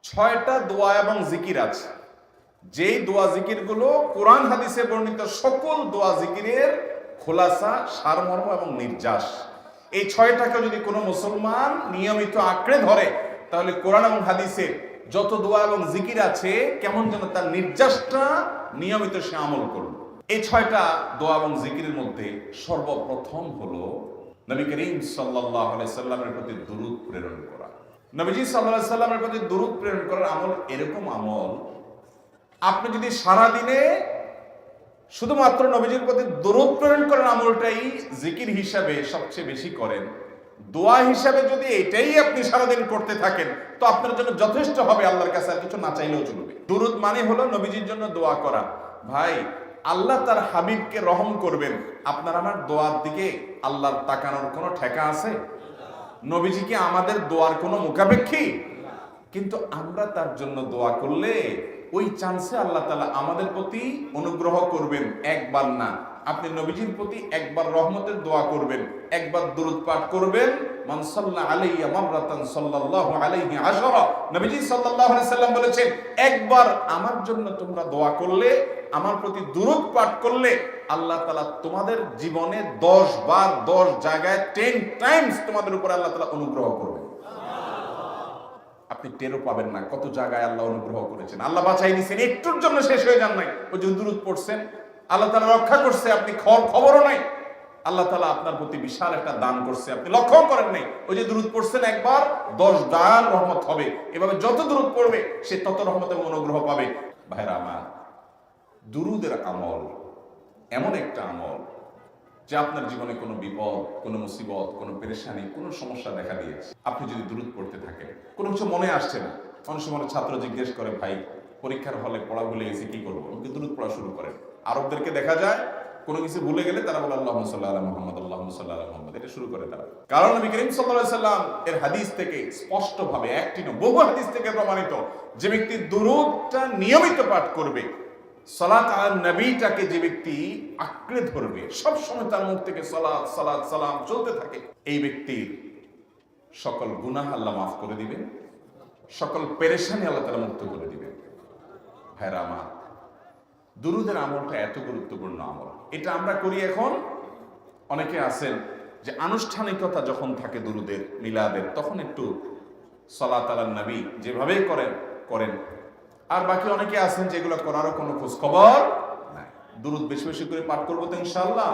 ছয়টা দোয়া এবং জিকির আছে, যেই দোয়া জিকিরগুলো কোরআন হাদিসে বর্ণিত সকল দোয়া জিকিরের খোলাসা, সারমর্ম এবং নির্যাস। এই ছয়টাকে যদি কোনো মুসলমান নিয়মিত আঁকড়ে ধরে, তাহলে কোরআন এবং হাদিসের যত দোয়া এবং জিকির আছে কেমন যেন তার নির্যাসটা নিয়মিত সে আমল করল। এই ছয়টা দোয়া এবং জিকিরের মধ্যে সর্বপ্রথম হলো নবী করিম সাল্লাল্লাহু আলাইহি সাল্লামের প্রতি দুরূদ প্রেরণ করা। নবীজি সাল্লাল্লাহু আলাইহি সাল্লামের প্রতি দুরূদ প্রেরণ করার আমল এরকম আমল, আপনি যদি সারাদিনে শুধুমাত্র নবীজির প্রতি দরুদ প্রেরণ করার আমলটাই জিকির হিসাবে সবচেয়ে বেশি করেন, দোয়া হিসাবে যদি এটাই আপনি সারাদিন করতে থাকেন, তো আপনার জন্য যথেষ্ট হবে, আল্লাহর কাছে আর কিছু না চাইলেও চলবে। দুরুদ মানে হলো নবীজির জন্য দোয়া করা। ভাই, আল্লাহ তার হাবিবকে রহম করবেন, আপনার আমার দোয়ার দিকে আল্লাহর তাকানোর কোনো ঠেকা আছে? নবীজি কি আমাদের দোয়ার কোনো মুখাপেক্ষী? কিন্তু আমরা তার জন্য দোয়া করলে ওই চান্সে আল্লাহ তাআলা আমাদের প্রতি অনুগ্রহ করবেন। একবার না, আপনি নবীজির প্রতি একবার রহমতের দোয়া করবেন, একবার দুরূদ পাঠ করবেন, মান সাল্লা আলাইয়া মাররাতান সাল্লাল্লাহু আলাইহি আশরা। নবীজি সাল্লাল্লাহু আলাইহি সাল্লাম বলেছেন, একবার আমার জন্য তোমরা দোয়া করলে, আমার প্রতি দুরূদ পাঠ করলে, আল্লাহ তাআলা তোমাদের জীবনে 10 বার 10 জায়গায় 10 টাইমস তোমাদের উপর আল্লাহ তাআলা অনুগ্রহ করবেন। আপনি টেরও পাবেন না কত জায়গায় আল্লাহ অনুগ্রহ করেছেন। আল্লাহ বাঁচাই দিয়েছেন, একটুর জন্য শেষ হয়ে যান নাই। ওই যে দুরূদ পড়ছেন, আল্লাহ তাআলা রক্ষা করছে, আপনি খবরও নাই। আল্লাহ তাআলা আপনার প্রতি বিশাল একটা দান করছে, আপনি লক্ষ্য করেন নাই। ওই যে দুরূদ পড়ছেন একবার, 10 দান রহমত হবে। এভাবে যত দুরূদ পড়বে সে তত রহমত এবং অনুগ্রহ পাবে। ভাইরা আমার, দুরূদের আমল এমন একটা আমল যে আপনার জীবনে কোনো বিপদ, কোনো মুসিবত, কোনো পেরেশানি, কোনো সমস্যা দেখা দিয়েছে, আপনি যদি দুরূদ পড়তে থাকেন, কোনো কিছু মনে আসছে না, অনেক সময় ছাত্র জিজ্ঞেস করে, ভাই পরীক্ষার হলে পড়া ভুলে গেছি, কি করবো? আমাকে দুরূদ পড়া শুরু করেন। আরবদেরকে দেখা যায় কোনো কিছু ভুলে গেলে তারা বলে আল্লাহুম্মা সাল্লি আলা মুহাম্মদ, আল্লাহুম্মা সাল্লি আলা মুহাম্মদ, এটা শুরু করে তারা। কারণ নবী করিম সাল্লাল্লাহু আলাইহি সাল্লাম এর হাদিস থেকে স্পষ্টভাবে, একটি নয় বহু হাদিস থেকে প্রমাণিত, যে ব্যক্তি দুরূদটা নিয়মিত পাঠ করবে, সালাত আলা নবীটাকে যে ব্যক্তি আঁকড়ে ধরবে, সব সময় তার মুখ থেকে সালাত সালাত সালাম চলতে থাকে, এই ব্যক্তির সকল গুনাহ আল্লাহ মাফ করে দিবেন, সকল পেরেশানি আল্লাহ তাআলা মুক্ত করে দিবেন। ভাইরা আমার, দুরূদের আমলটা এত গুরুত্বপূর্ণ আমল, এটা আমরা করি এখন। অনেকে আছেন যে আনুষ্ঠানিকতা যখন থাকে দুরূদের, মিলাদের, তখন একটু সালাত আলা নবী যেভাবে করেন। আর বাকি অনেকে আছেন যেগুলো করারও কোনো খোঁজ খবর নাই। দুরূদ বেশি বেশি করে পাঠ করবো তো ইনশাআল্লাহ।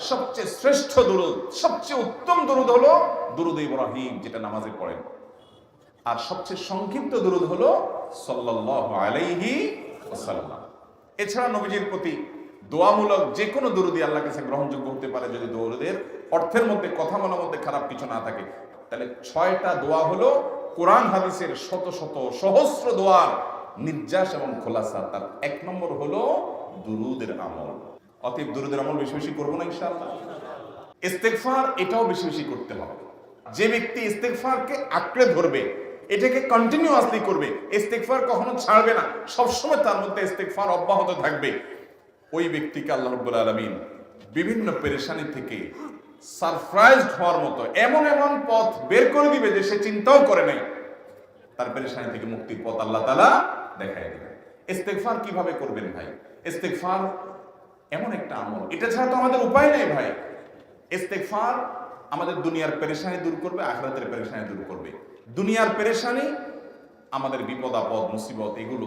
সবচেয়ে শ্রেষ্ঠ দুরূদ, সবচেয়ে উত্তম দুরূদ হলো দুরূদ ইব্রাহিম, যেটা নামাজে পড়েন। আর সবচেয়ে সংক্ষিপ্ত দুরূদ হলো সাল্লাল্লাহু আলাইহি ওয়াসাল্লাম। এছাড়া নবীজির প্রতি দোয়ামূলক যে কোনো দুরূদই আল্লাহর কাছে গ্রহণযোগ্য হতে পারে, যদি দুরূদের অর্থের মধ্যে, কথা বলার মধ্যে খারাপ কিছু না থাকে। তাহলে 6টা দোয়া হলো কোরআন হাদিসের শত শত সহস্র দোয়ার নির্যাস এবং খোলাসা। তার 1 নম্বর হলো দুরূদের আমল। অতএব দুরূদের আমল বেশি বেশি করবো না ইনশাআল্লাহ। ইস্তেগফার, এটাও বেশি বেশি করতে হবে। যে ব্যক্তি ইস্তেগফারকে আঁকড়ে ধরবে, এটাকে কন্টিনিউয়াসলি করবে, ইস্তেগফার কখনো ছাড়বে না, সবসময় তার মধ্যে ইস্তেগফার অব্যাহত থাকবে, ওই ব্যক্তিকে আল্লাহ রাব্বুল আলামিন বিভিন্ন পেরেশানি থেকে সারপ্রাইজড হওয়ার মতো এমন এমন পথ বের করে দিবে যে সে চিন্তাও করে নাই। তার পেরেশানি থেকে মুক্তির পথ আল্লাহ তাআলা দেখায় দিবেন। ইস্তেগফার কিভাবে করবেন ভাই? ইস্তেগফার এমন একটা আমল, এটা ছাড়া তো আমাদের উপায় নেই ভাই। ইস্তেগফার আমাদের দুনিয়ার পেরেশানি দূর করবে, আখিরাতের পেরেশানি দূর করবে। দুনিয়ার পেরেশানি, আমাদের বিপদ আপদ মুসিবত, এগুলো,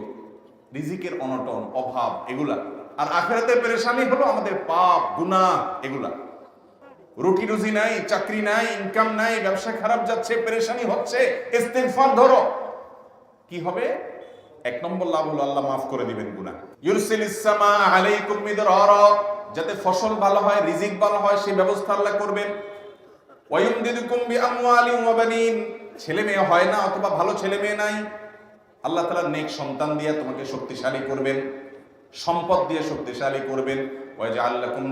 রিজিকের অনটন অভাব, এগুলা। আর আখিরাতের পেরেশানি হলো আমাদের পাপ গুনাহ, এগুলা। রুটি রুজি নাই, চাকরি নাই, ইনকাম নাই, ব্যবসা খারাপ যাচ্ছে, পেরেশানি হচ্ছে, ইস্তেগফার ধরো, কি হবে? 1 নম্বর লাভ হলো আল্লাহ মাফ করে দিবেন গুনাহ। ইউরসিলিস সামা আলাইকুম মিদরারা, যাতে ফসল ভালো হয়, রিজিক ভালো হয়, সেই ব্যবস্থা আল্লাহ করবেন। ওয়ায়ুমদিদুকুম বিআমওয়ালিন ওয়া বানিন, ছেলে মেয়ে হয় না অথবা ভালো ছেলে মেয়ে নাই, আল্লাহ তাআলা নেক সন্তান দিয়ে তোমাকে শক্তিশালী করবেন, সম্পদ দিয়ে শক্তিশালী করবেন। ওয়াজআল লাকুম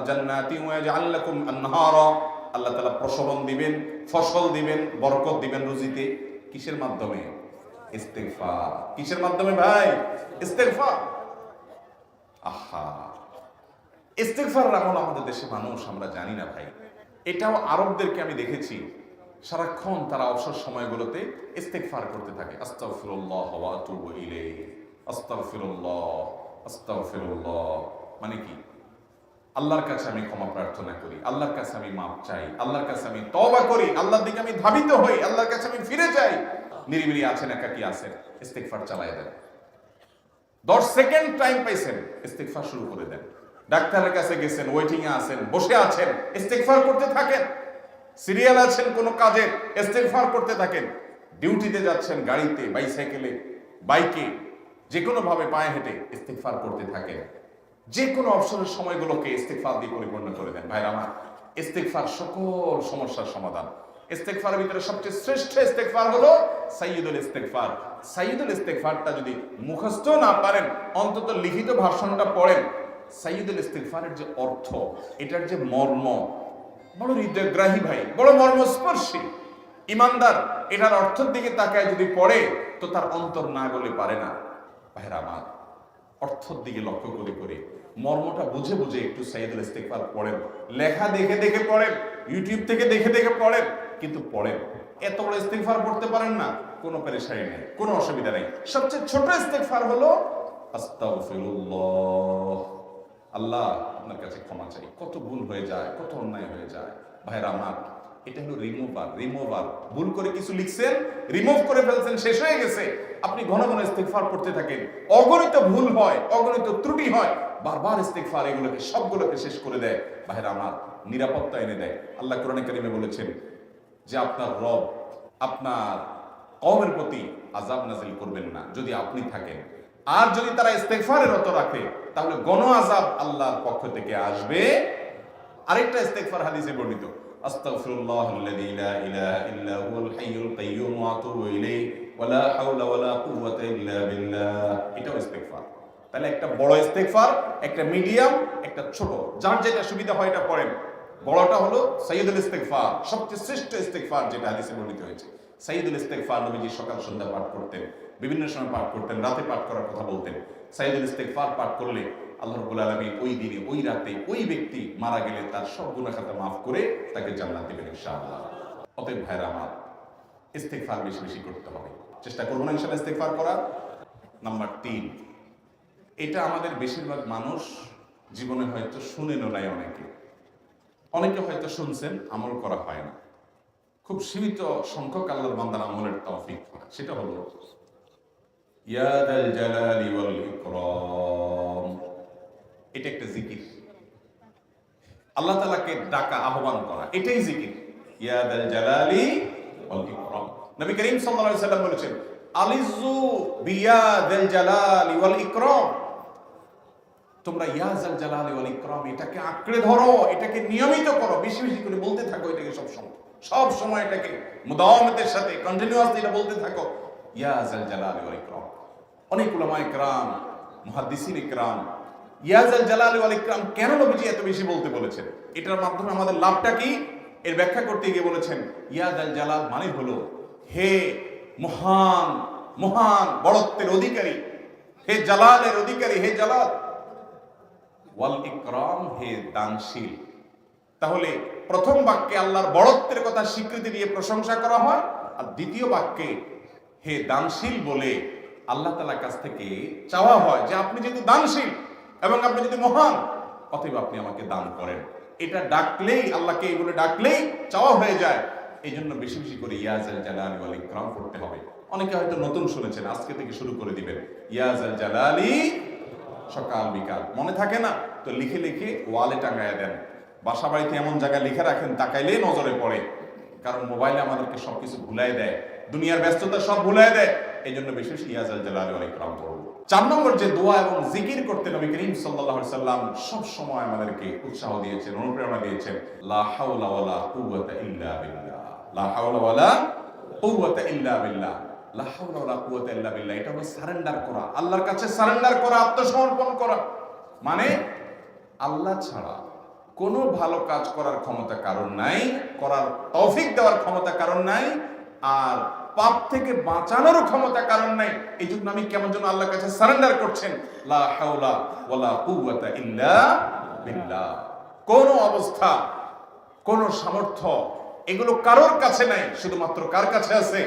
জান্নাতি ওয়াজআল লাকুম আনহারা, আল্লাহ তাআলা প্রসবন দিবেন, ফসল দিবেন, বরকত দিবেন রুজিতে। কিসের মাধ্যমে? ইস্তেগফার। কিসের মাধ্যমে ভাই? ইস্তেগফার। আহা, ইস্তেগফার আমল আমাদের দেশে মানুষ আমরা জানি না ভাই। এটাও আরবদেরকে আমি দেখেছি, সারাক্ষণ তারা অবসর সময়গুলোতে ইস্তেগফার করতে থাকে, আস্তাগফিরুল্লাহ ওয়া আতুবু ইলাইহি, আস্তাগফিরুল্লাহ, আস্তাগফিরুল্লাহ। মানে কি? আল্লাহর কাছে আমি ক্ষমা প্রার্থনা করি, আল্লাহর কাছে আমি মাপ চাই, আল্লাহর কাছে আমি তওবা করি, আল্লাহর দিকে আমি ধাবিত হই, আল্লাহর কাছে আমি ফিরে যাই। নিরিবিলি আছেন, একাকী আছেন, ইস্তেগফার চালায় দেন। 10 সেকেন্ড টাইম পাইছেন, ইস্তেগফার শুরু করে দেন। ডাক্তারের কাছে গেছেন, ওয়েটিং এ আছেন, বসে আছেন, ইস্তেগফার করতে থাকেন। সিরিয়াল আছেন কোন কাজের, ইস্তেগফার করতে থাকেন। ডিউটিতে যাচ্ছেন, গাড়িতে, বাইসাইকেলে, বাইকে, যে কোনো ভাবে পায়ে হেঁটে ইস্তেগফার করতে থাকেন। যে কোনো অবসরের সময়গুলোকে ইস্তেগফার দিয়ে পরিপূর্ণ করে দেন। ভাইরা আমার, ইস্তেগফার সকল সমস্যার সমাধান। ইস্তেগফারের ভিতরে সবচেয়ে শ্রেষ্ঠ ইস্তেগফার হলো সাইয়্যিদুল ইস্তেগফার। সাইয়্যিদুল ইস্তেগফারটা যদি মুখস্থ না পারেন, অন্তত লিখিত ভাষণটা পড়েন। সাইয়্যিদুল ইস্তেগফারের যে অর্থ, এটার যে মর্ম, বড় হৃদয়গ্রাহী ভাই, বড় মর্মস্পর্শী। ইমানদার এটার অর্থের দিকে তাকায় যদি পড়ে, তো তার অন্তর না গলে পারে না। ভাইরা আমার, অর্থের দিকে লক্ষ্য করে করে মর্মটা বুঝে বুঝে একটু সাইয়্যিদুল ইস্তেগফার পড়েন। লেখা দেখে দেখে পড়েন, ইউটিউব থেকে দেখে দেখে পড়েন, কিন্তু পড়েন। এত বড় ইস্তেগফার পড়তে পারেন না, কোনো পেরেশানি নেই, কোনো অসুবিধা নেই। সবচেয়ে ছোট ইস্তেগফার হলো আস্তাগফিরুল্লাহ। আল্লাহ, আপনার কাছে ক্ষমা চাই, কত ভুল হয়ে যায়, কত অন্যায় হয়ে যায়। ভাইরা আমার, এটা হলো রিমুভার। ভুল করে কিছু লিখছেন, রিমুভ করে ফেলছেন, শেষ হয়ে গেছে। আপনি ঘন ঘন ইস্তেগফার করতে থাকেন। অগণিত ভুল হয়, অগণিত ত্রুটি হয়, বারবার ইস্তেগফার এগুলোকে সবগুলোকে শেষ করে দেয়। ভাইরা আমার, নিরাপত্তা এনে দেয়। আল্লাহ কোরআনে কারিমে বলেছেন যে আপনার রব আপনার কওমের প্রতি আযাব নাযিল করবেন না যদি আপনি থাকেন। আর যদি তারা ইস্তেগফারে রত রাখে, তাহলে গণ আযাব আল্লাহর পক্ষ থেকে আসবে। আরেকটা ইস্তেগফার হাদিসে বর্ণিত, আস্তাগফিরুল্লাহাল্লাযী লা ইলাহা ইল্লা হুয়াল হাইয়ুল কাইয়্যুম ওয়া আতুবু ইলাইহি ওয়া লা হাওলা ওয়া লা কুওয়াতা ইল্লা বিল্লাহ। এটাও ইস্তেগফার। তাহলে একটা বড় ইস্তেগফার, একটা মিডিয়াম, একটা ছোট, যার যেটা সুবিধা হয় এটা পড়েন। বড়টা হলো সাইয়্যিদুল ইস্তেগফার, সবচেয়ে শ্রেষ্ঠ ইস্তেগফার যেটা হাদিসে বর্ণিত হয়েছে। সাইয়্যিদুল ইস্তেগফার নবীজি সকাল সন্ধ্যা পাঠ করতেন, বিভিন্ন সময় পাঠ করতেন, রাতে পাঠ করার কথা বলতেন। সাইয়্যিদুল ইস্তেগফার পাঠ করলে আল্লাহ রাব্বুল আলামিন ওই দিনে, ওই রাতে, ওই ব্যক্তি মারা গেলে তার সব গুনাহ খাতা মাফ করে তাকে জান্নাত দিবেন ইনশাআল্লাহ। অতএব ভাইরা আমার, ইস্তেগফার বেশি বেশি করতে হবে, চেষ্টা করব না ইনশাআল্লাহ ইস্তেগফার করার। নাম্বার 3, এটা আমাদের বেশিরভাগ মানুষ জীবনে হয়তো শুনেনও নাই, অনেকে হয়তো শুনছেন, আমল করা হয় না। খুব সীমিত সংখ্যক আল্লাহর বান্দার আমলের তৌফিক হয়। সেটা হলো ইয়া যাল জালালি ওয়াল ইকরাম। এটা একটা জিকির, আল্লাহ তাআলাকে ডাকা, আহ্বান করা, এটাই জিকির। ইয়া যাল জালালি ওয়াল ইকরাম। নবী করিম সাল্লাল্লাহু আলাইহি সাল্লাম বলেছেন, আলিযু বিয়া যাল জালালি ওয়াল ইকরাম। তোমরা ইয়া যাল জালালি ওয়াল ইকরাম এটাকে আঁকড়ে ধরো, এটাকে নিয়মিত করো, বেশি বেশি করে বলতে থাকো এটাকে সব সময় এটাকে মুদাওয়ামাতের সাথে কন্টিনিউয়াসলি এটা বলতে থাকো, ইয়া যাল জালালি ওয়াল ইকরাম। অনেক উলামায়ে কেরাম, মুহাদ্দিসিন ইকরাম ইয়া যাল জালালি ওয়াল ইকরাম কেন নবীজি এত বেশি বলতে বলেছেন, এটার মাধ্যমে আমাদের লাভটা কি, এর ব্যাখ্যা করতে গিয়ে বলেছেন ইয়া যাল জালাল মানে হলো হে মহান, মহান বড়ত্বের অধিকারী, হে জালালের অধিকারী, হে জালাল, ওয়াল ইকরাম হে দানশীল। তাহলে প্রথম বাক্যে আল্লাহর বড়ত্বের কথা স্বীকৃতি দিয়ে প্রশংসা করা হয়, আর দ্বিতীয় বাক্যে হে দানশীল বলে আল্লাহ তাআলার কাছ থেকে চাওয়া হয় যে আপনি যেহেতু দানশীল এবং আপনি যদি মহান, অতএব আপনি আমাকে দান করেন। এটা ডাকলেই, আল্লাহকে এই বলে ডাকলেই চাওয়া হয়ে যায়। এই জন্য বেশি বেশি করে ইয়া যাল জালালি ওয়াল ইকরাম পড়তে হবে। অনেকে হয়তো নতুন শুনেছেন, আজকে থেকে শুরু করে দিবেন ইয়া যাল জালালি, সকাল বিকাল, মনে থাকে না তো লিখে লিখে ওয়ালে টাঙায় দেন। বাসা বাড়িতে এমন জায়গায় লিখে রাখেন তাকাইলেই নজরে পড়ে, কারণ মোবাইলে আমাদেরকে সবকিছু ভুলাই দেয়, দুনিয়ার ব্যস্ততা সব ভুলাই দেয়। এই জন্য বেশি বেশি ইয়া যাল জালালি ওয়াল ইকরাম পড়ব। 4 নম্বর যে দোয়া এবং জিকির করতে নবী করিম সাল্লাল্লাহু আলাইহি সাল্লাম সব সময় আমাদেরকে উৎসাহ দিয়েছেন, অনুপ্রেরণা দিয়েছেন, লা হাওলা ওয়ালা কুওয়াতা ইল্লা বিল্লাহ, লা হাওলা ওয়ালা কুওয়াতা ইল্লা বিল্লাহ, লা হাওলা ওয়ালা কুওয়াতা ইল্লা বিল্লাহ। এটা হলো সারেন্ডার করা, আল্লাহর কাছে সারেন্ডার করা, আত্মসমর্পণ করা। মানে আল্লাহ ছাড়া কোনো ভালো কাজ করার ক্ষমতা কারণ নাই, করার তৌফিক দেওয়ার ক্ষমতা কারণ নাই, আর পাপ থেকে বাঁচানোর ক্ষমতা কারণ নাই। এই জন্য আমি কেমন যেন আল্লাহর কাছে সারেন্ডার করছেন, লা হাওলা ওয়ালা কুওয়াতা ইল্লা বিল্লাহ। কোন অবস্থা, কোন সামর্থ্য, এগুলো কারোর কাছে নাই, শুধুমাত্র কার কাছে আছে?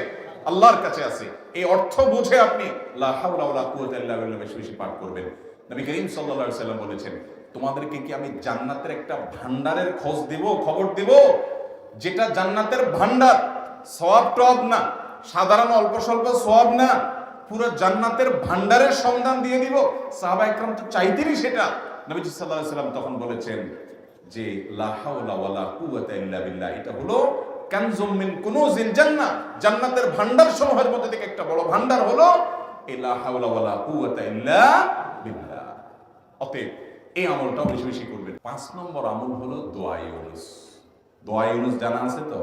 আল্লাহর কাছে আছে। এই অর্থ বুঝে আপনি লা হাওলা ওয়ালা কুওয়াতা ইল্লা বিল্লাহ বেশি বেশি পাঠ করবেন। নবী করিম সাল্লাল্লাহু আলাইহি ওয়াসাল্লাম বলেছেন, তোমাদেরকে কি আমি জান্নাতের একটা ভান্ডারের খোঁজ দিব, খবর দিব, যেটা জান্নাতের ভান্ডার, সওয়াব টওয়াব না, সাধারণ অল্প স্বল্প সওয়াব না, পুরো জান্নাতের ভান্ডারের সন্ধান দিয়ে দিব। সাহাবায়ে কেরাম তো চাইতেনই সেটা। নবীজি সাল্লাল্লাহু আলাইহি ওয়াসাল্লাম তখন বলেছেন যে লা হাওলা ওয়ালা কুওয়াতা ইল্লা বিল্লাহ, এটা হলো কানজুম মিন কুনুজিল জান্নাহ, জান্নাতের ভান্ডার সমূহের মধ্যে থেকে একটা বড় ভান্ডার হলো এই লা হাওলা ওয়ালা কুওয়াতা ইল্লা বিল্লাহ। অতএব এই আমলটা বেশি বেশি করবেন। 5 নম্বর আমল হলো দোয়া ইউনুস। দোয়া ইউনুস জানা আছে তো?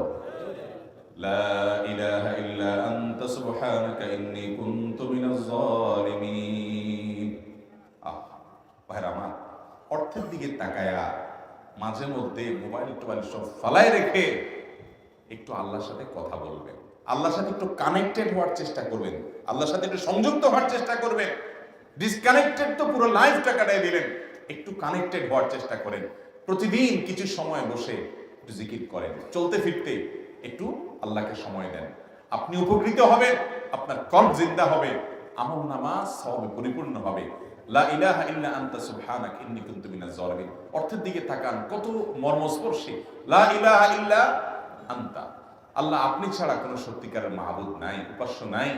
লা ইলাহা ইল্লা আনতা সুবহানাকা ইন্নী কুনতু মিনাজ জালিমিন। ভাইরা আমার, অর্থের দিকে তাকায়া মাঝে মধ্যে মোবাইল টোবাইল সব ফালায় রেখে একটু আল্লাহর সাথে কথা বলবেন, আল্লাহর সাথে একটু কানেক্টেড হওয়ার চেষ্টা করবেন, আল্লাহর সাথে একটু সংযুক্ত হওয়ার চেষ্টা করবেন। ডিসকানেক্টেড তো পুরো লাইফটা কাটাই দিলেন, একটু কানেক্টেড হওয়ার চেষ্টা করেন। প্রতিদিন কিছু সময় বসে একটু জিকির করেন, চলতে ফিরতে একটু আল্লাহকে সময় দেন। আপনি উপকৃত হবেন, আপনার কল্ব জিন্দা হবে, আমল নামা সওয়াবে পরিপূর্ণ হবে। লা ইলাহা ইল্লা আনতা সুবহানাকা ইন্নী কুনতু মিনাজ জালিমিন। অর্থের দিকে তাকান, কত মর্মস্পর্শী। লা ইলাহা ইল্লা আনতা, আল্লাহ আপনি ছাড়া কোনো সত্যিকারের মাহবুদ নাই, উপাস্য নাই।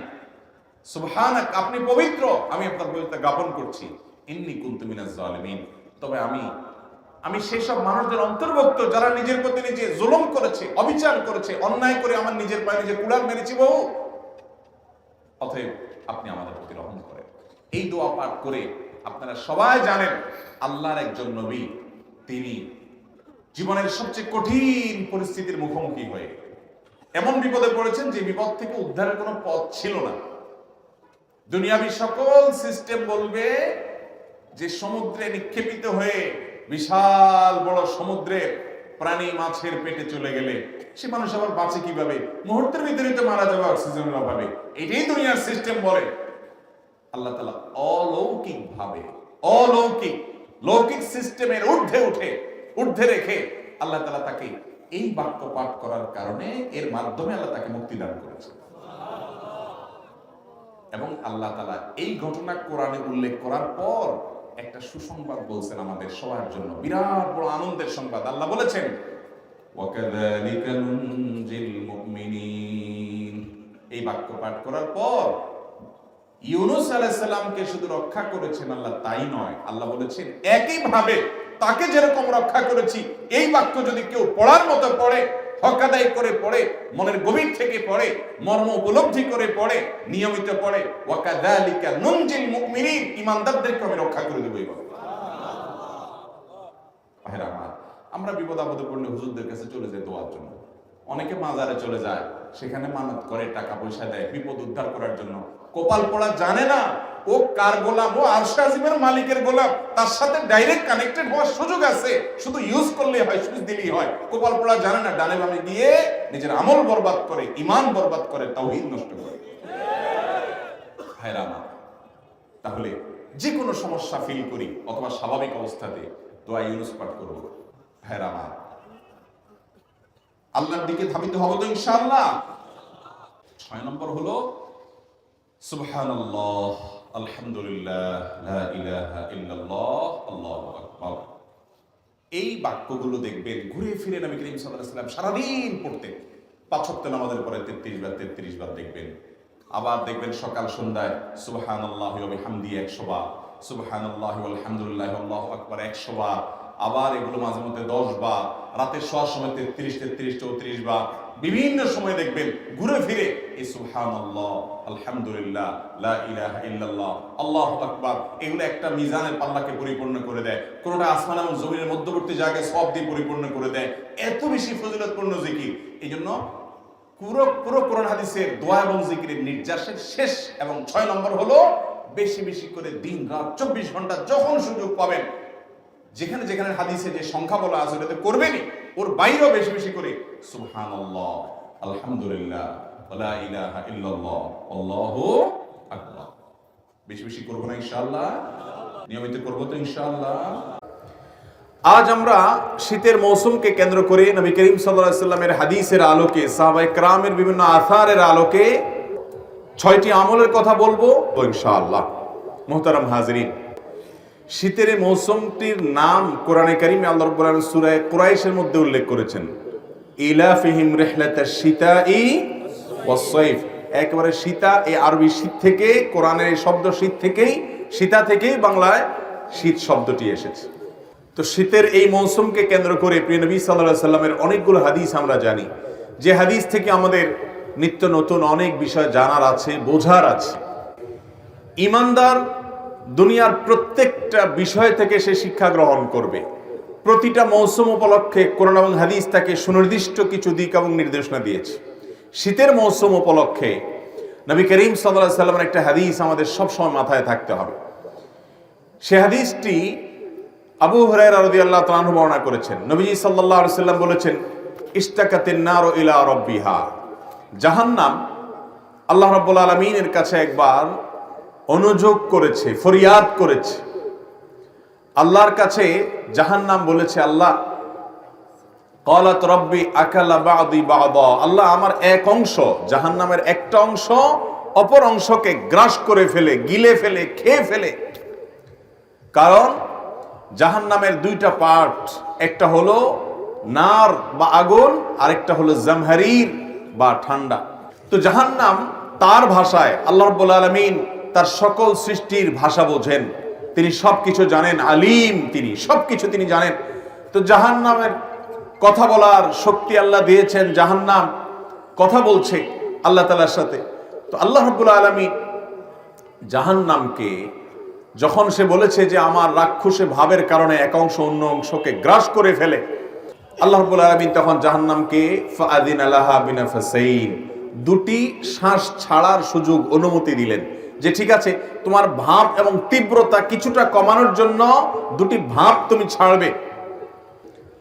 সুবহানাক, আপনি পবিত্র, আমি আপনার পবিত্রতা জ্ঞাপন করছি। ইন্নী কুনতু মিনাজ জালিমিন, তবে আমি সেই সব মানুষদের অন্তর্ভুক্ত যারা নিজের প্রতি নিজে জুলুম করেছে, অবিচার করেছে, অন্যায় করে আমার নিজের পায়ে নিজে কুড়াল মেরেছি বহু। অতএব আপনি আমাদের প্রতি রহম করেন। এই দোয়া পাঠ করে আপনারা সবাই জানেন আল্লাহর একজন নবী, তিনি জীবনের সবচেয়ে কঠিন পরিস্থিতির মুখোমুখি হয়ে এমন বিপদে পড়েছেন যে বিপদ থেকে উদ্ধারের কোনো পথ ছিল না। দুনিয়াবী সকল সিস্টেম বলবে যে সমুদ্রে নিক্ষেপিত হয়ে বিশাল বড় সমুদ্রে প্রাণী মাছের পেটে চলে গেলে সে মানুষ আবার বাঁচে কিভাবে? মুহূর্তের ভিতরে তো মারা যাবে অক্সিজেনের অভাবে। এটাই দুনিয়ার সিস্টেম বলে। আল্লাহ তাআলা অলৌকিক ভাবে, লৌকিক সিস্টেমের ঊর্ধ্বে রেখে আল্লাহ তাআলা তাকে এই বাক্য পাঠ করার কারণে, এর মাধ্যমে আল্লাহ তাকে মুক্তি দান করেছে। এবং আল্লাহ তাআলা এই ঘটনা কোরআনে উল্লেখ করার পর একটা সুসংবাদ বলছেন আমাদের সবার জন্য, বিরাট বড় আনন্দের সংবাদ। আল্লাহ বলেছেন ওয়াকাযালিকা নুনজিল মুমিনিন। এই বাক্য পাঠ করার পর ইউনূস আলাইহিস সালামকে শুধু রক্ষা করেছেন আল্লাহ তাই নয়, আল্লাহ বলেছেন একই ভাবে তাকে যেরকম রক্ষা করেছি, এই বাক্য যদি কেউ পড়ার মতো পড়ে, হক আদায় করে পড়ে, মনের গভীর থেকে পড়ে, মর্ম উপলব্ধি করে পড়ে, নিয়মিত পড়ে, ওয়াকাযালিকা নুনজিল মুমিনিন, ঈমানদারদেরকে আমি রক্ষা করে দেব। আমরা বিপদ আপদে পড়লে হুজুরদের কাছে চলে যাই দোয়ার জন্য। অনেকে মাজারে চলে যায়, সেখানে মানত করে, টাকা পয়সা দেয় বিপদ উদ্ধার করার জন্য। কপাল পড়া জানে না ও কার গোলাম, ও আরশে আজিমের মালিকের গোলাম, তার সাথে ডাইরেক্ট কানেক্টেড হওয়ার সুযোগ আছে, শুধু ইউজ করলে হয়, সুইচ দিলেই হয়। কপাল পড়া জানে না, ডানে বামে গিয়ে নিজের আমল বরবাদ করে, ঈমান বরবাদ করে, তাওহীদ নষ্ট করে। ভাইরা আমার, তাহলে যে কোনো সমস্যা ফিল করি অথবা স্বাভাবিক অবস্থাতে দোয়া ইউনুস পাঠ করব। ভাইরা আমার, আল্লাহর দিকে ধাবিত হব তো ইনশাআল্লাহ। 6 নম্বর হলো সুবহানাল্লাহ, আলহামদুলিল্লাহ, লা ইলাহা ইল্লাল্লাহ, আল্লাহু আকবার। এই বাক্যগুলো দেখবেন ঘুরে ফিরে নবী করিম সাল্লাল্লাহু আলাইহি ওয়াসাল্লাম সারাদিন পড়তেন। 5 ওয়াক্ত নামাজের পরে 33 বার দেখবেন। আবার দেখবেন সকাল সন্ধ্যায় সুবহানাল্লাহি ওয়া বিহামদিহি 100 বার, সুবহানাল্লাহি ওয়াল হামদুলিল্লাহি আল্লাহু আকবার 100 বার। আবার এগুলো মাঝে মধ্যে 10 বার, রাতের শোয়ার সময় 33, 34 বার। বিভিন্ন সময় দেখবেন ঘুরে ফিরে এই সুবহানাল্লাহ, আলহামদুলিল্লাহ, লা ইলাহা ইল্লাল্লাহ, আল্লাহু আকবার, এগুলো একটা মিজানের পাল্লাকে পরিপূর্ণ করে দেয়। কোনটা আসমান এবং জমিনের মধ্যবর্তী জায়গায় সওয়াব দিয়ে পরিপূর্ণ করে দেয়। এত বেশি ফজিলতপূর্ণ জিকির। এইজন্য পুরো কোরআন হাদিসের দোয়া এবং জিকিরের নির্যাসের শেষ এবং 6 নম্বর হলো বেশি বেশি করে দিন রাত 24 ঘন্টা যখন সুযোগ পাবেন, যেখানে যেখানে হাদিসে যে সংখ্যা বলা আছে ওটাতে করবেনই, ওর বাইরেও বেশি বেশি করে সুবহানাল্লাহ, আলহামদুলিল্লাহ, লা ইলাহা ইল্লাল্লাহ, আল্লাহু আকবার বেশি বেশি করব না ইনশাআল্লাহ? নিয়মিত করব তো ইনশাআল্লাহ? আজ আমরা শীতের মৌসুমকে কেন্দ্র করে নবী করিম সাল্লাল্লাহু আলাইহি সাল্লামের হাদিসের আলোকে, সাহাবায়ে কেরামের বিভিন্ন আসারের আলোকে 6টি আমলের কথা বলবো ইনশাআল্লাহ। মুহতারাম হাজিরিন, শীতের এই মৌসুমটির নাম কোরআনে কারিমে আল্লাহ রাব্বুল আলামিন সূরা কুরাইশের মধ্যে উল্লেখ করেছেন, ইলাফিহিম রিহলাতাশ শিতাই ওয়াস সাইফ। একেবারে শীতা, এই আরবি শীত থেকে, কোরআনের এই শব্দ শীত থেকেই, শীতা থেকেই বাংলায় শীত শব্দটি এসেছে। তো শীতের এই মৌসুমকে কেন্দ্র করে প্রিয় নবী সাল্লাল্লাহু আলাইহি সাল্লামের অনেকগুলো হাদিস আমরা জানি, যে হাদিস থেকে আমাদের নিত্য নতুন অনেক বিষয় জানার আছে, বোঝার আছে। ঈমানদার দুনিয়ার প্রত্যেকটা বিষয় থেকে সে শিক্ষা গ্রহণ করবে। প্রতিটা মৌসুম উপলক্ষে কোরআন এবং হাদিস তাকে সুনির্দিষ্ট কিছু দিক এবং নির্দেশনা দিয়েছে। শীতের মৌসুম উপলক্ষে নবী করিম সাল্লাল্লাহু আলাইহি সাল্লামের একটা হাদিস আমাদের সবসময় মাথায় থাকতে হবে। সে হাদিসটি আবু হুরায়রা রাদিয়াল্লাহু তাআলা আনহু বর্ণনা করেছেন। নবীজি সাল্লাল্লাহু আলাইহি সাল্লাম বলেছেন, ইশতাকাতিন নারু ইলা রাব্বিহা। জাহান্নাম আল্লাহ রাব্বুল আলামিনের কাছে একবার অনুযোগ করেছে, ফরিয়াদ করেছে। আল্লাহর কাছে জাহান্নাম বলেছে, আল্লাহ, ক্বালাত রাব্বি আকালা বা'দি বা'দা। আল্লাহ, আমার এক অংশ, জাহান্নামের একটা অংশ অপর অংশকে গ্রাস করে ফেলে, গিলে ফেলে, খেয়ে ফেলে। কারণ জাহান্নামের দুইটা পার্ট, একটা হলো নার বা আগুন, আরেকটা হলো জামহারির বা ঠান্ডা। তো জাহান্নাম তার ভাষায়, আল্লাহ রাব্বুল আলামিন তার সকল সৃষ্টির ভাষা বোঝেন, তিনি সবকিছু জানেন, আলিম, তিনি সবকিছু তিনি জানেন। তো জাহান্নামের কথা বলার শক্তি আল্লাহ দিয়েছেন, জাহান্নাম কথা বলছে আল্লাহ তাআলার সাথে। তো আল্লাহ রাব্বুল আলামিন জাহান্নামকে যখন সে বলেছে যে আমার রাক্ষসে ভাবের কারণে এক অংশ অন্য অংশকে গ্রাস করে ফেলে, আল্লাহ রাব্বুল আলামিন তখন জাহান্নামকে ফাআযিনা লাহা বিনাফাসাইন, দুটি শ্বাস ছাড়ার সুযোগ, অনুমতি দিলেন, যে ঠিক আছে, তোমার ভাব এবং তীব্রতা কিছুটা কমানোর জন্য দুটি ভাব তুমি ছাড়বে।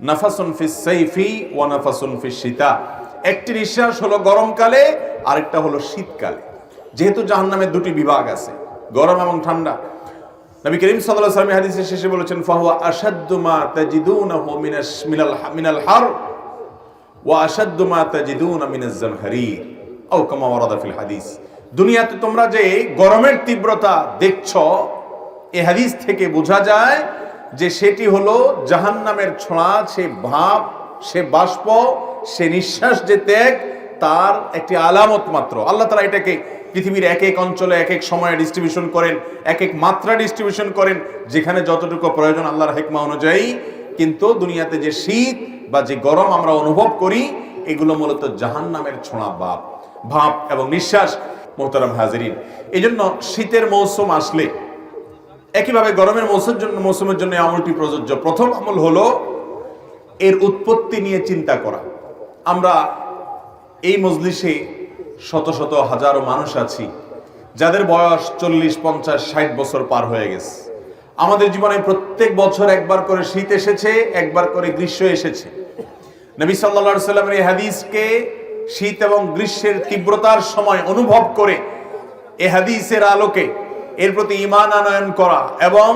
নাফাসুন ফিস সাইফি ওয়া নাফাসুন ফিস শীতা, একটি নিঃশ্বাস হলো গরমকালে, আরেকটা হলো শীতকালে। যেহেতু জাহান্নামের দুটি বিভাগ আছে, গরম এবং ঠান্ডা। নবী করিম সাল্লাল্লাহু আলাইহি ওয়াসাল্লাম হাদিসের শেষে বলেছেন, ফাহুয়া আশাদ্দু মা তাজিদুনাহু মিনাল হার ওয়া আশাদ্দু মা তাজিদুনা মিনাজ জামহারির আও কামা ওয়ারাদা ফিল হাদিস। দুনিয়াতে তোমরা যে গরমের তীব্রতা দেখছো, এই হাদিস থেকে বোঝা যায় যে সেটি হলো জাহান্নামের ছোঁয়া, সে ভাব, সে বাষ্প, সে নিঃশ্বাস, যে ত্যাগ, তার একটি আলামত মাত্র। আল্লাহ তাআলা এটাকে পৃথিবীর এক এক অঞ্চলে এক এক সময়ে ডিস্ট্রিবিউশন করেন, এক এক মাত্রা ডিস্ট্রিবিউশন করেন, যেখানে যতটুকু প্রয়োজন আল্লাহর হিকমা অনুযায়ী। কিন্তু দুনিয়াতে যে শীত বা যে গরম আমরা অনুভব করি, এগুলো মূলত জাহান্নামের ছোঁয়া, ভাব এবং নিঃশ্বাস। মুহতারাম হাজিরিন, এই জন্য শীতের মৌসুম আসলে, একইভাবে গরমের মৌসুমের জন্য আমলটি প্রযোজ্য। প্রথম আমল হলো এর উৎপত্তি নিয়ে চিন্তা করা। আমরা এই মজলিসে শত শত হাজারো মানুষ আছি যাদের বয়স 40, 50, 60 বছর পার হয়ে গেছে। আমাদের জীবনে প্রত্যেক বছর একবার করে শীত এসেছে, একবার করে গ্রীষ্ম এসেছে। নবী সাল্লাল্লাহু আলাইহি সাল্লামের এই হাদিসকে শীত এবং গ্রীষ্মের তীব্রতার সময় অনুভব করে, এই হাদিসের আলোকে এর প্রতি ঈমান আনয়ন করা এবং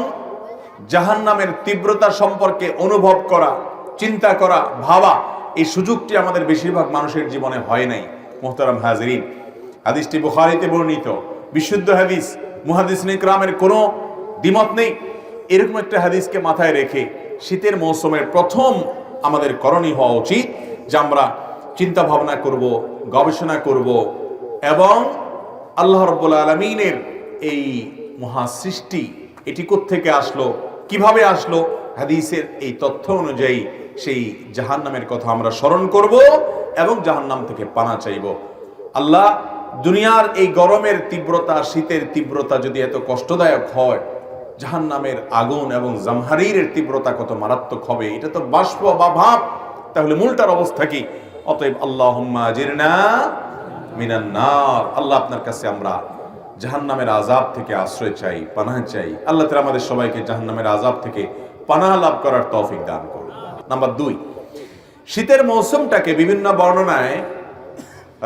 জাহান্নামের তীব্রতা সম্পর্কে অনুভব করা, চিন্তা করা, ভাবা, এই সুযোগটি আমাদের বেশিরভাগ মানুষের জীবনে হয় নাই। মুহতারাম হাজিরিন, হাদিসটি বুখারীতে বর্ণিত, বিশুদ্ধ হাদিস, মুহাদ্দিসিন ইকরামের কোনো দ্বিমত নেই। এরকম একটা হাদিসকে মাথায় রেখে শীতের মৌসুমের প্রথম আমাদের করণীয় হওয়া উচিত যে আমরা চিন্তা ভাবনা করব, গবেষণা করব এবং আল্লাহ রাব্বুল আলামিনের এই মহা সৃষ্টি, এটি কোত্থেকে আসলো, কিভাবে আসলো, হাদিসের এই তথ্য অনুযায়ী সেই জাহান্নামের কথা আমরা স্মরণ করব এবং জাহান্নাম থেকে পানা চাইব। আল্লাহ, দুনিয়ার এই গরমের তীব্রতা, শীতের তীব্রতা যদি এত কষ্টদায়ক হয়, জাহান্নামের আগুন এবং জামহারিরের তীব্রতা কত মারাত্মক হবে। এটা তো বাষ্প বা ভাব, তাহলে মূলটার অবস্থা কি? অতএব আল্লাহুম্মা আজিরনা মিনান নার, আল্লাহ আপনার কাছে আমরা জাহান্নামের আযাব থেকে আশ্রয় চাই, পানাহ চাই। আল্লাহ তাআলা আমাদের সবাইকে জাহান্নামের আযাব থেকে পানাহ লাভ করার তৌফিক দান করুন। নাম্বার 2, শীতের মৌসুমটাকে বিভিন্ন বর্ণনায়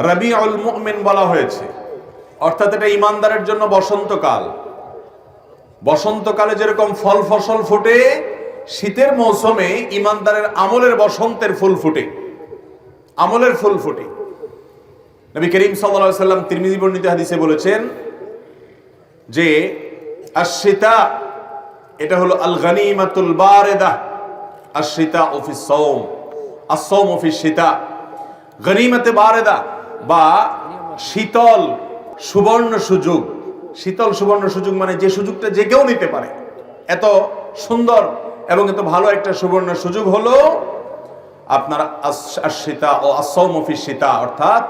রবিউল মুমিন বলা হয়েছে, অর্থাৎ এটা ঈমানদারের জন্য বসন্তকাল। বসন্তকালে যেরকম ফল ফসল ফোটে, শীতের মৌসুমে ইমানদারের আমলের বসন্তের ফুল ফুটে, আমলের ফুল ফুটে। নবী করিম সাল্লাল্লাহু আলাইহি ওয়াসাল্লাম তিরমিজি বর্ণিত হাদিসে বলেছেন যে আশ-শীতা এটা হলো আল গানিমাতুল বারিদা, আশ-শীতা ফিস সাওম, আস-সাওম ফিস শীতা। গনিমতে বারিদা বা শীতল সুবর্ণ সুযোগ। শীতল সুবর্ণ সুযোগ মানে যে সুযোগটা যে কেউ নিতে পারে। এত সুন্দর এবং এত ভালো একটা সুবর্ণ সুযোগ হলো আপনার আশ-শীতা ও আস-সাওম ফিস শীতা, অর্থাৎ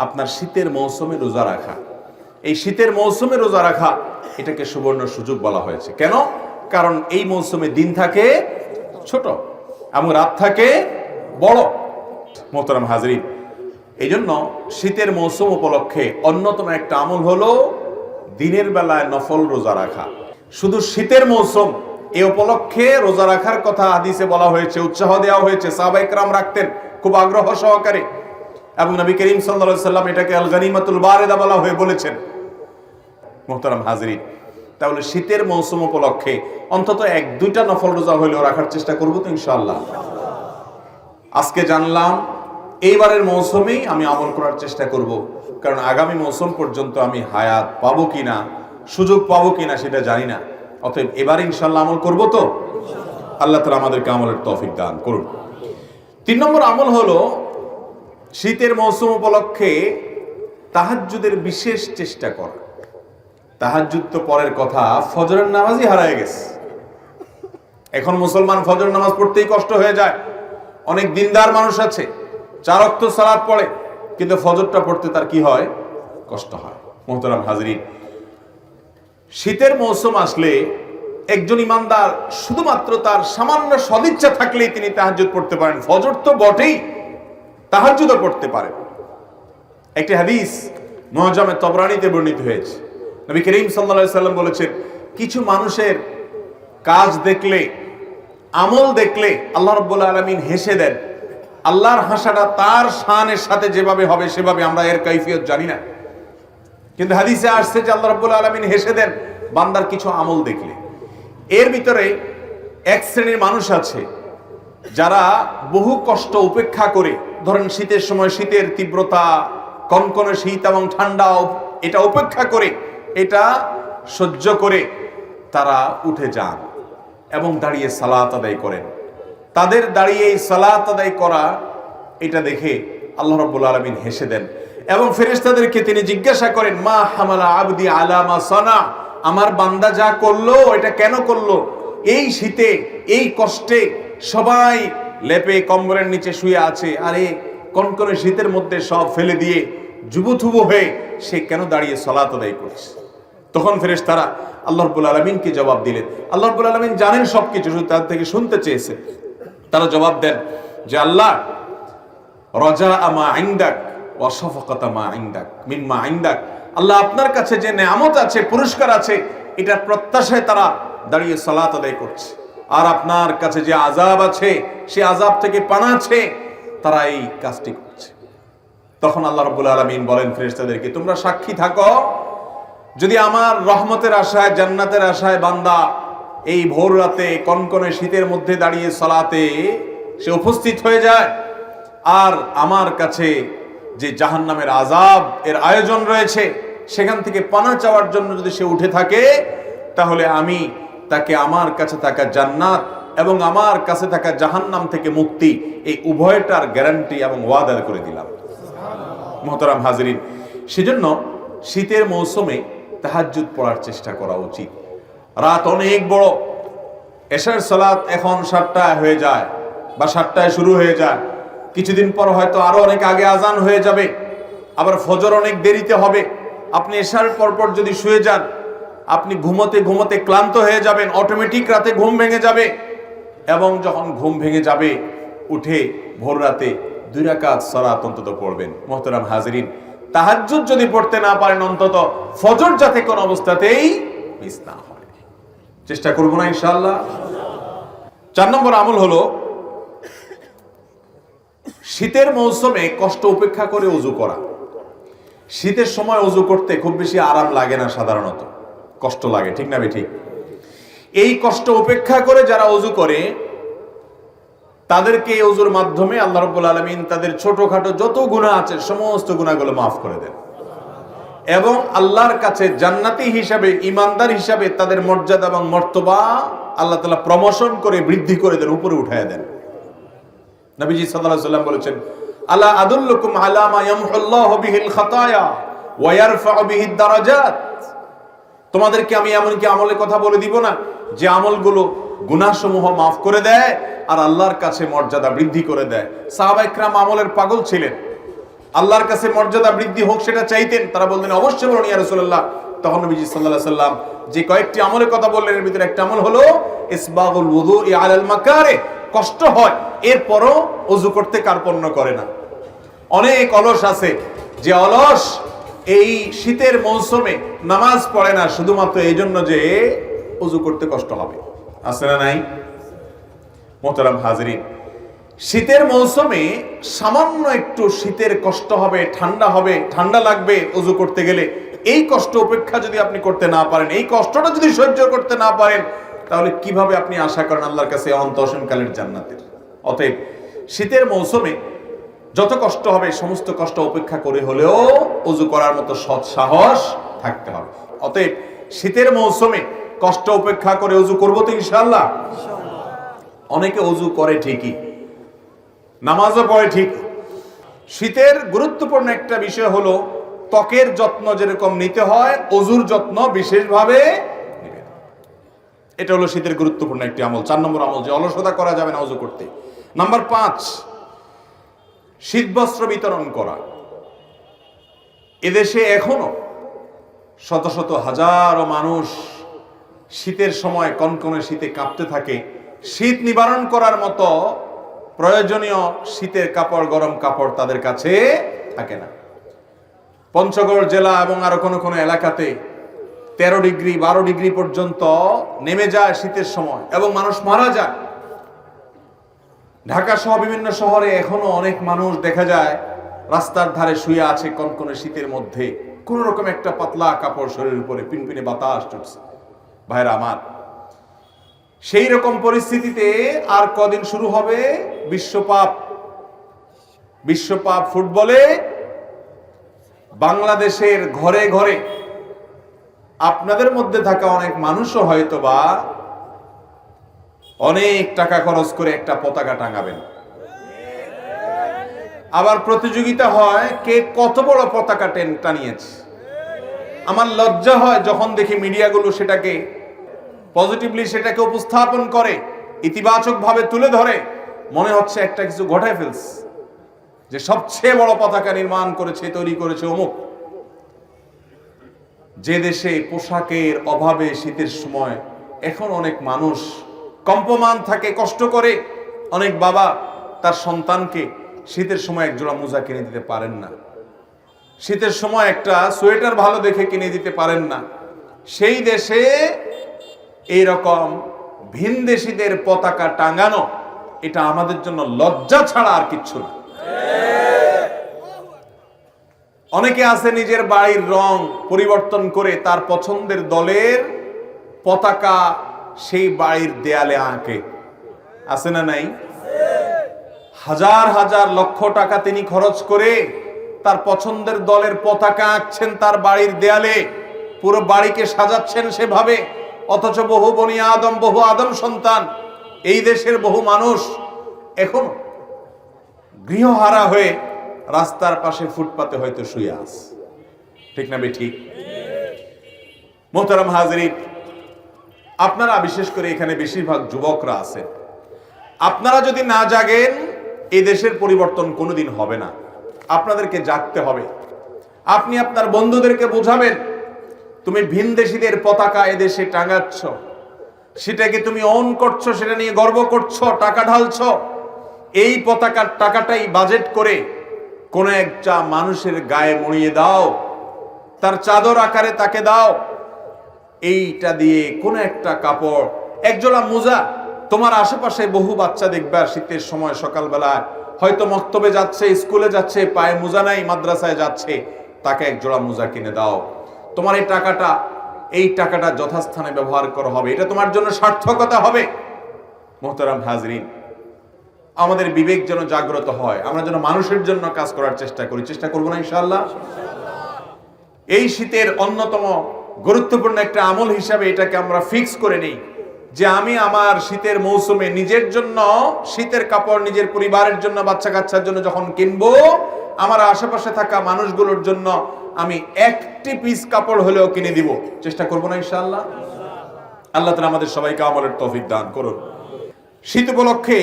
আপনার শীতের মৌসুমে রোজা রাখা। এই শীতের মৌসুমে রোজা রাখা এটাকে সুবর্ণ সুযোগ বলা হয়েছে। কেন? কারণ এই মৌসুমে দিন থাকে ছোট এবং রাত থাকে বড়। মোহতারাম হাজরিন, এই জন্য শীতের মৌসুম উপলক্ষে অন্যতম একটা আমল হলো দিনের বেলায় নফল রোজা রাখা। শুধু শীতের মৌসুম এই উপলক্ষে রোজা রাখার কথা হাদিসে বলা হয়েছে, উৎসাহ দেওয়া হয়েছে। সাহাবায়ে কেরাম রাখতেন খুব আগ্রহ সহকারে, এবং নবী করিম সাল্লাল্লাহু আলাইহি ওয়াসাল্লাম এটাকে আল গানিমাতুল বারিদা বলা হয়ে বলেছেন। মোহতারাম হাজরিন, তাহলে শীতের মৌসুম উপলক্ষে অন্তত 1-2টা নফল রোজা হলেও রাখার চেষ্টা করবো তো ইনশাআল্লাহ। আজকে জানলাম এইবারের মৌসুমেই আমি আমল করার চেষ্টা করব, কারণ আগামী মৌসুম পর্যন্ত আমি হায়াত পাবো কিনা, সুযোগ পাবো কিনা সেটা জানি না। অতএব এবারে ইনশাআল্লাহ আমল করব তো। আল্লাহ তাআলা আমাদেরকে আমলের তৌফিক দান করুন। 3 নম্বর আমল হলো শীতের মৌসুম উপলক্ষে তাহাজ্জুদের বিশেষ চেষ্টা করা। তাহাজ্জুদ তো পরের কথা, ফজরের নামাজই হারায় গেছে। এখন মুসলমান ফজর নামাজ পড়তেই কষ্ট হয়ে যায়। অনেক দিনদার মানুষ আছে 4 ওয়াক্ত সালাত পড়ে, কিন্তু ফজরটা পড়তে তার কি হয়? কষ্ট হয়। মোহতারাম হাজরিন, শীতের মৌসুম আসলে একজন ইমানদার শুধুমাত্র তার সামান্য সদিচ্ছা থাকলেই তিনি তাহাজ্জুদ পড়তে পারেন। ফজর তো বটেই, তাহাজ্জুদও পড়তে পারেন। একটি হাদিস মুআজামে তবরানীতে বর্ণিত হয়েছে। নবী করিম সাল্লাল্লাহু আলাইহি ওয়াসাল্লাম বলেছেন, কিছু মানুষের কাজ দেখলে, আমল দেখলে আল্লাহ রাব্বুল আলামিন হেসে দেন। আল্লাহর হাসাটা তার শানের সাথে যেভাবে হবে সেভাবে, আমরা এর কাইফিয়ত জানি না, কিন্তু হাদিসে আসছে যে আল্লাহ রাব্বুল আলামিন হেসে দেন বান্দার কিছু আমল দেখলে। এর ভিতরে এক শ্রেণীর মানুষ আছে যারা বহু কষ্ট উপেক্ষা করে, ধরেন শীতের সময় শীতের তীব্রতা, কনকনে শীত এবং ঠান্ডা, এটা উপেক্ষা করে, এটা সহ্য করে তারা উঠে যান এবং দাঁড়িয়ে সালাত আদায় করেন। তাদের দাঁড়িয়ে এই সালাত আদায় করা এটা দেখে আল্লাহ রাব্বুল আলামিন হেসে দেন এবং ফেরেশতাদেরকে তিনি জিজ্ঞাসা করেন, মা হামালা আবদি আলা মা সানা, আমার বান্দা যা করলো এটা কেন করলো? এই শীতে, এই কষ্টে সবাই লেপে কম্বলের নিচে শুয়ে আছে, আরে কনকনে শীতের মধ্যে সব ফেলে দিয়ে জুবুথুবু হয়ে সে কেন দাঁড়িয়ে সালাত আদায় করছে? তখন ফেরেশতারা আল্লাহ রাব্বুল আলামিনকে জবাব দিলেন। আল্লাহ রাব্বুল আলামিন জানেন সবকিছু, শুধু তার থেকে শুনতে চেয়েছে। তারা জবাব দেন যে আল্লাহ, রাজা মা ইনদাক ওয়া শাফাকাতা মা ইনদাক মিম্মা ইনদাক, আল্লাহ আপনার কাছে যে নেয়ামত আছে, পুরস্কার আছে, এটার প্রত্যাশায় তারা দাঁড়িয়ে সালাত আদায় করছে। আর আপনার কাছে যে আযাব আছে, সে আযাব থেকে পানা আছে, তারা এই কাজটি করছে। তখন আল্লাহ রাব্বুল আলামিন বলেন ফেরেশতাদেরকে, তোমরা সাক্ষী থাকো, যদি আমার রহমতের আশায়, জান্নাতের আশায় বান্দা এই ভোর রাতে কনকনে শীতের মধ্যে দাঁড়িয়ে সালাতে সে উপস্থিত হয়ে যায়, আর আমার কাছে যে জাহান্নামের আযাব এর আয়োজন রয়েছে সেখান থেকে পানা চাওয়ার জন্য যদি সে উঠে থাকে, তাহলে আমি তাকে আমার কাছে থাকা জান্নাত এবং আমার কাছে থাকা জাহান্নাম থেকে মুক্তি, এই উভয়টার গ্যারান্টি এবং ওয়াদা করে দিলাম। মুহতারাম হাজরিন, সেজন্য শীতের মৌসুমে তাহাজ্জুদ পড়ার চেষ্টা করা উচিত। রাত অনেক বড়, এশার সালাত এখন 7টায় হয়ে যায় বা 7টায় শুরু হয়ে যায়, কিছুদিন পর হয়তো আরো অনেক আগে আজান হয়ে যাবে, আবার ফজর অনেক দেরিতে হবে। আপনি এশার পরপর যদি শুয়ে যান, আপনি ঘুমোতে ঘুমোতে ক্লান্ত হয়ে যাবেন, অটোমেটিক রাতে ঘুম ভেঙে যাবে, এবং যখন ঘুম ভেঙে যাবে উঠে ভোর রাতে 2 রাকাত সালাত অন্তত পড়বেন। মুহতারাম হাজিরিন, তাহাজ্জুদ যদি পড়তে না পারেন, অন্তত ফজর যাতে কোন অবস্থাতেই মিস না হয়, চেষ্টা করব না ইনশাআল্লাহ। 4 নম্বর আমল হলো শীতের মৌসুমে কষ্ট উপেক্ষা করে ওযু করা। শীতের সময় ওযু করতে খুব বেশি আরাম লাগে না, সাধারণত কষ্ট লাগে, ঠিক না বেঠিক? এই কষ্ট উপেক্ষা করে যারা ওযু করে তাদেরকে এই ওযুর মাধ্যমে আল্লাহ রাব্বুল আলামিন তাদের ছোটখাটো যত গুনাহ আছে সমস্ত গুনাহগুলো মাফ করে দেন এবং আল্লাহর কাছে জান্নাতি হিসাবে, ইমানদার হিসাবে তাদের মর্যাদা এবং মর্তবা আল্লাহ তাআলা প্রমোশন করে বৃদ্ধি করে দেন, উপরে উঠায় দেন। নবীজি সাল্লাল্লাহু আলাইহি ওয়াসাল্লাম বলেছেন, আলা আদুল্লুকুম আলা মা ইয়ামহুল্লাহু বিহিল খাতায়া ওয়া ইয়ারফাউ বিহিদ দারাজাত। তোমাদেরকে আমি এমন কি আমলের কথা বলে দিব না যে আমলগুলো গুনাহসমূহ মাফ করে দেয় আর আল্লাহর কাছে মর্যাদা বৃদ্ধি করে দেয়। সাহাবায়ে কেরাম আমলের পাগল ছিলেন, আল্লাহর কাছে মর্যাদা বৃদ্ধি হোক সেটা চাইতেন। তারা বলতেন অবশ্যই বলুন ইয়া রাসূলুল্লাহ। তখন নবীজি সাল্লাল্লাহু আলাইহি সাল্লাম যে কয়েকটি আমলের কথা বললেন এর ভিতরে একটা আমল হলো ইসবাগুল ওযুই আলাল মাকারে। কষ্ট হয় এরপরও ওযু করতে কার্পণ্য করে না। অনেক অলস আছে যে অলস এই শীতের মৌসুমে নামাজ পড়ে না শুধুমাত্র এই জন্য যে ওযু করতে কষ্ট হবে। আছে না নাই? মোহতারাম হাজরিন, শীতের মৌসুমে সামান্য একটু শীতের কষ্ট হবে, ঠান্ডা হবে, ঠান্ডা লাগবে ওযু করতে গেলে, এই কষ্ট উপেক্ষা যদি আপনি করতে না পারেন, এই কষ্টটা যদি সহ্য করতে না পারেন, তাহলে কিভাবে আপনি আশা করেন আল্লাহর কাছে অনন্ত অসীমকালের জান্নাতের? অতএব শীতের মৌসুমে যত কষ্ট হবে সমস্ত কষ্ট উপেক্ষা করে হলেও ওযু করার মতো সৎ সাহস থাকতে হবে। অতএব শীতের মৌসুমে কষ্ট উপেক্ষা করে ওযু করব তো ইনশাআল্লাহ। অনেকে ওযু করে ঠিকই, নামাজও পড়ে ঠিক। শীতের গুরুত্বপূর্ণ একটা বিষয় হলো ত্বকের যত্ন যেরকম নিতে হয় ওযুর যত্ন বিশেষভাবে নিবে। এটা হলো শীতের গুরুত্বপূর্ণ একটি আমল। 4 নম্বর আমল যে অলসতা করা যাবে না ওযু করতে। নাম্বার 5, শীতবস্ত্র বিতরণ করা। এদেশে এখনো শত শত হাজারো মানুষ শীতের সময় কনকনে শীতে কাঁপতে থাকে। শীত নিবারণ করার মতো প্রয়োজনীয় শীতের কাপড়, গরম কাপড় তাদের কাছে থাকে না। পঞ্চগড় জেলা এবং আরো কোনো কোনো এলাকাতে 13 ডিগ্রি 12 ডিগ্রি পর্যন্ত নেমে যায় শীতের সময় এবং মানুষ মারা যায়। ঢাকা সহ বিভিন্ন শহরে এখনো অনেক মানুষ দেখা যায় রাস্তার ধারে শুয়ে আছে কনকনে শীতের মধ্যে, কোন রকম একটা পাতলা কাপড় শরীরের উপরে, পিনপিনে বাতাস চলছে। ভাইরা আমার, সেই রকম পরিস্থিতিতে আর কদিন শুরু হবে বিশ্বকাপ ফুটবলে। বাংলাদেশের ঘরে ঘরে আপনাদের মধ্যে থাকা অনেক মানুষও হয়তোবা অনেক টাকা খরচ করে একটা পতাকা টাঙাবেন। আবার প্রতিযোগিতা হয় কে কত বড় পতাকা টানিয়েছে। আমার লজ্জা হয় যখন দেখি মিডিয়াগুলো সেটাকে পজিটিভলি সেটাকে উপস্থাপন করে, ইতিবাচক ভাবে তুলে ধরে, মনে হচ্ছে একটা কিছু ঘটায় ফেলছে, যে সবচেয়ে বড় পতাকা নির্মাণ করেছে, তৈরি করেছে অমুক। যে দেশে পোশাকের অভাবে শীতের সময় এখন অনেক মানুষ কম্পমান থাকে, কষ্ট করে, অনেক বাবা তার সন্তানকে শীতের সময় একজোড়া মোজা কিনে দিতে পারেন না, শীতের সময় একটা সোয়েটার ভালো দেখে কিনে দিতে পারেন না। সেই দেশে এইরকম ভিনদেশীদের পতাকা টাঙানো এটা আমাদের জন্য লজ্জা ছাড়া আর কিচ্ছু না। অনেকে আছে নিজের বাড়ির রং পরিবর্তন করে তার পছন্দের দলের পতাকা সেই বাড়ির দেয়ালে আঁকে। আছে না নাই? হাজার হাজার লক্ষ টাকা তিনি খরচ করে তার পছন্দের দলের পতাকা আঁকছেন তার বাড়ির দেয়ালে, পুরো বাড়িকে সাজাচ্ছেন সেভাবে। অথচ বহু বনি আদম, বহু আদম সন্তান, এই দেশের বহু মানুষ এখন গৃহহারা হয়ে রাস্তার পাশে ফুটপাতে হয়তো শুয়ে আছে। ঠিক না ঠিক? মোহতারাম হাজরিন, আপনারা বিশেষ করে এখানে বেশিরভাগ যুবকরা আছেন, আপনারা যদি না জাগেন এই দেশের পরিবর্তন কোনোদিন হবে না। আপনাদেরকে জাগতে হবে। আপনি আপনার বন্ধুদেরকে বোঝাবেন, তুমি ভিনদেশীদের পতাকা এদেশে টাঙাচ্ছ, সেটাকে তুমি অন করছো, সেটা নিয়ে গর্ব করছো, টাকা ঢালছো। এই পতাকার টাকাটাই বাজেট করে কোন একটা মানুষের গায়ে মরিয়ে দাও, তার চাদর আকারে তাকে দাও। এইটা দিয়ে কোন একটা কাপড়, একজোড়া মোজা, তোমার আশেপাশে বহু বাচ্চা দেখবে শীতের সময় সকালবেলায় হয়তো মক্তবে যাচ্ছে, স্কুলে যাচ্ছে, পায়ে মোজা নাই, মাদ্রাসায় যাচ্ছে, তাকে একজোড়া মোজা কিনে দাও। তোমার এই টাকাটা এই টাকাটা যথাস্থানে ব্যবহার করা হবে, এটা তোমার জন্য সার্থকতা হবে। মোহতারাম হাজরিন, আমাদের বিবেক যেন জাগ্রত হয়, আমরা যেন মানুষের জন্য কাজ করার চেষ্টা করবো না ইনশাআল্লাহ। এই শীতের অন্যতম গুরুত্বপূর্ণ একটা আমল হিসাবে এটাকে আমরা ফিক্স করে নেই যে আমি আমার শীতের মৌসুমে নিজের জন্য শীতের কাপড়, নিজের পরিবারের জন্য, বাচ্চা কাচ্চার জন্য যখন কিনবো, আমার আশেপাশে থাকা মানুষগুলোর জন্য আমি একটি পিস কাপড় হলেও কিনে দিব। চেষ্টা করবো না ইনশাআল্লাহ। আল্লাহ তাআলা আমাদের সবাইকে আমলের তৌফিক দান করুন। শীত উপলক্ষে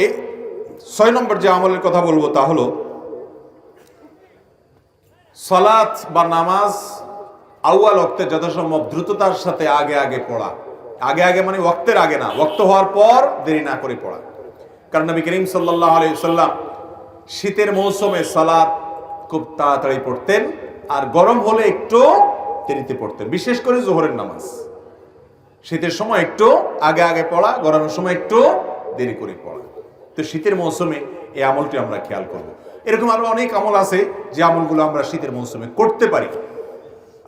6 নম্বর যে আমলের কথা বলবো তা হলো সালাত বা নামাজ আউয়াল ওয়াক্তে যথাসম্ভব দ্রুততার সাথে আগে পড়া। আগে মানে ওয়াক্তের আগে না, ওয়াক্ত হওয়ার পর দেরি না করে পড়া। কারণ নবী করিম সাল্লাল্লাহু আলাইহি ওয়াসাল্লাম শীতের মৌসুমে সালাত খুব তাড়াতাড়ি পড়তেন, আর গরম হলে একটু দেরিতে পড়তেন। বিশেষ করে যোহরের নামাজ শীতের সময় একটু আগে পড়া, গরমের সময় একটু দেরি করে পড়া। তো শীতের মৌসুমে এই আমলটি আমরা খেয়াল করব। এরকম আরো অনেক আমল আছে যে আমলগুলো আমরা শীতের মৌসুমে করতে পারি।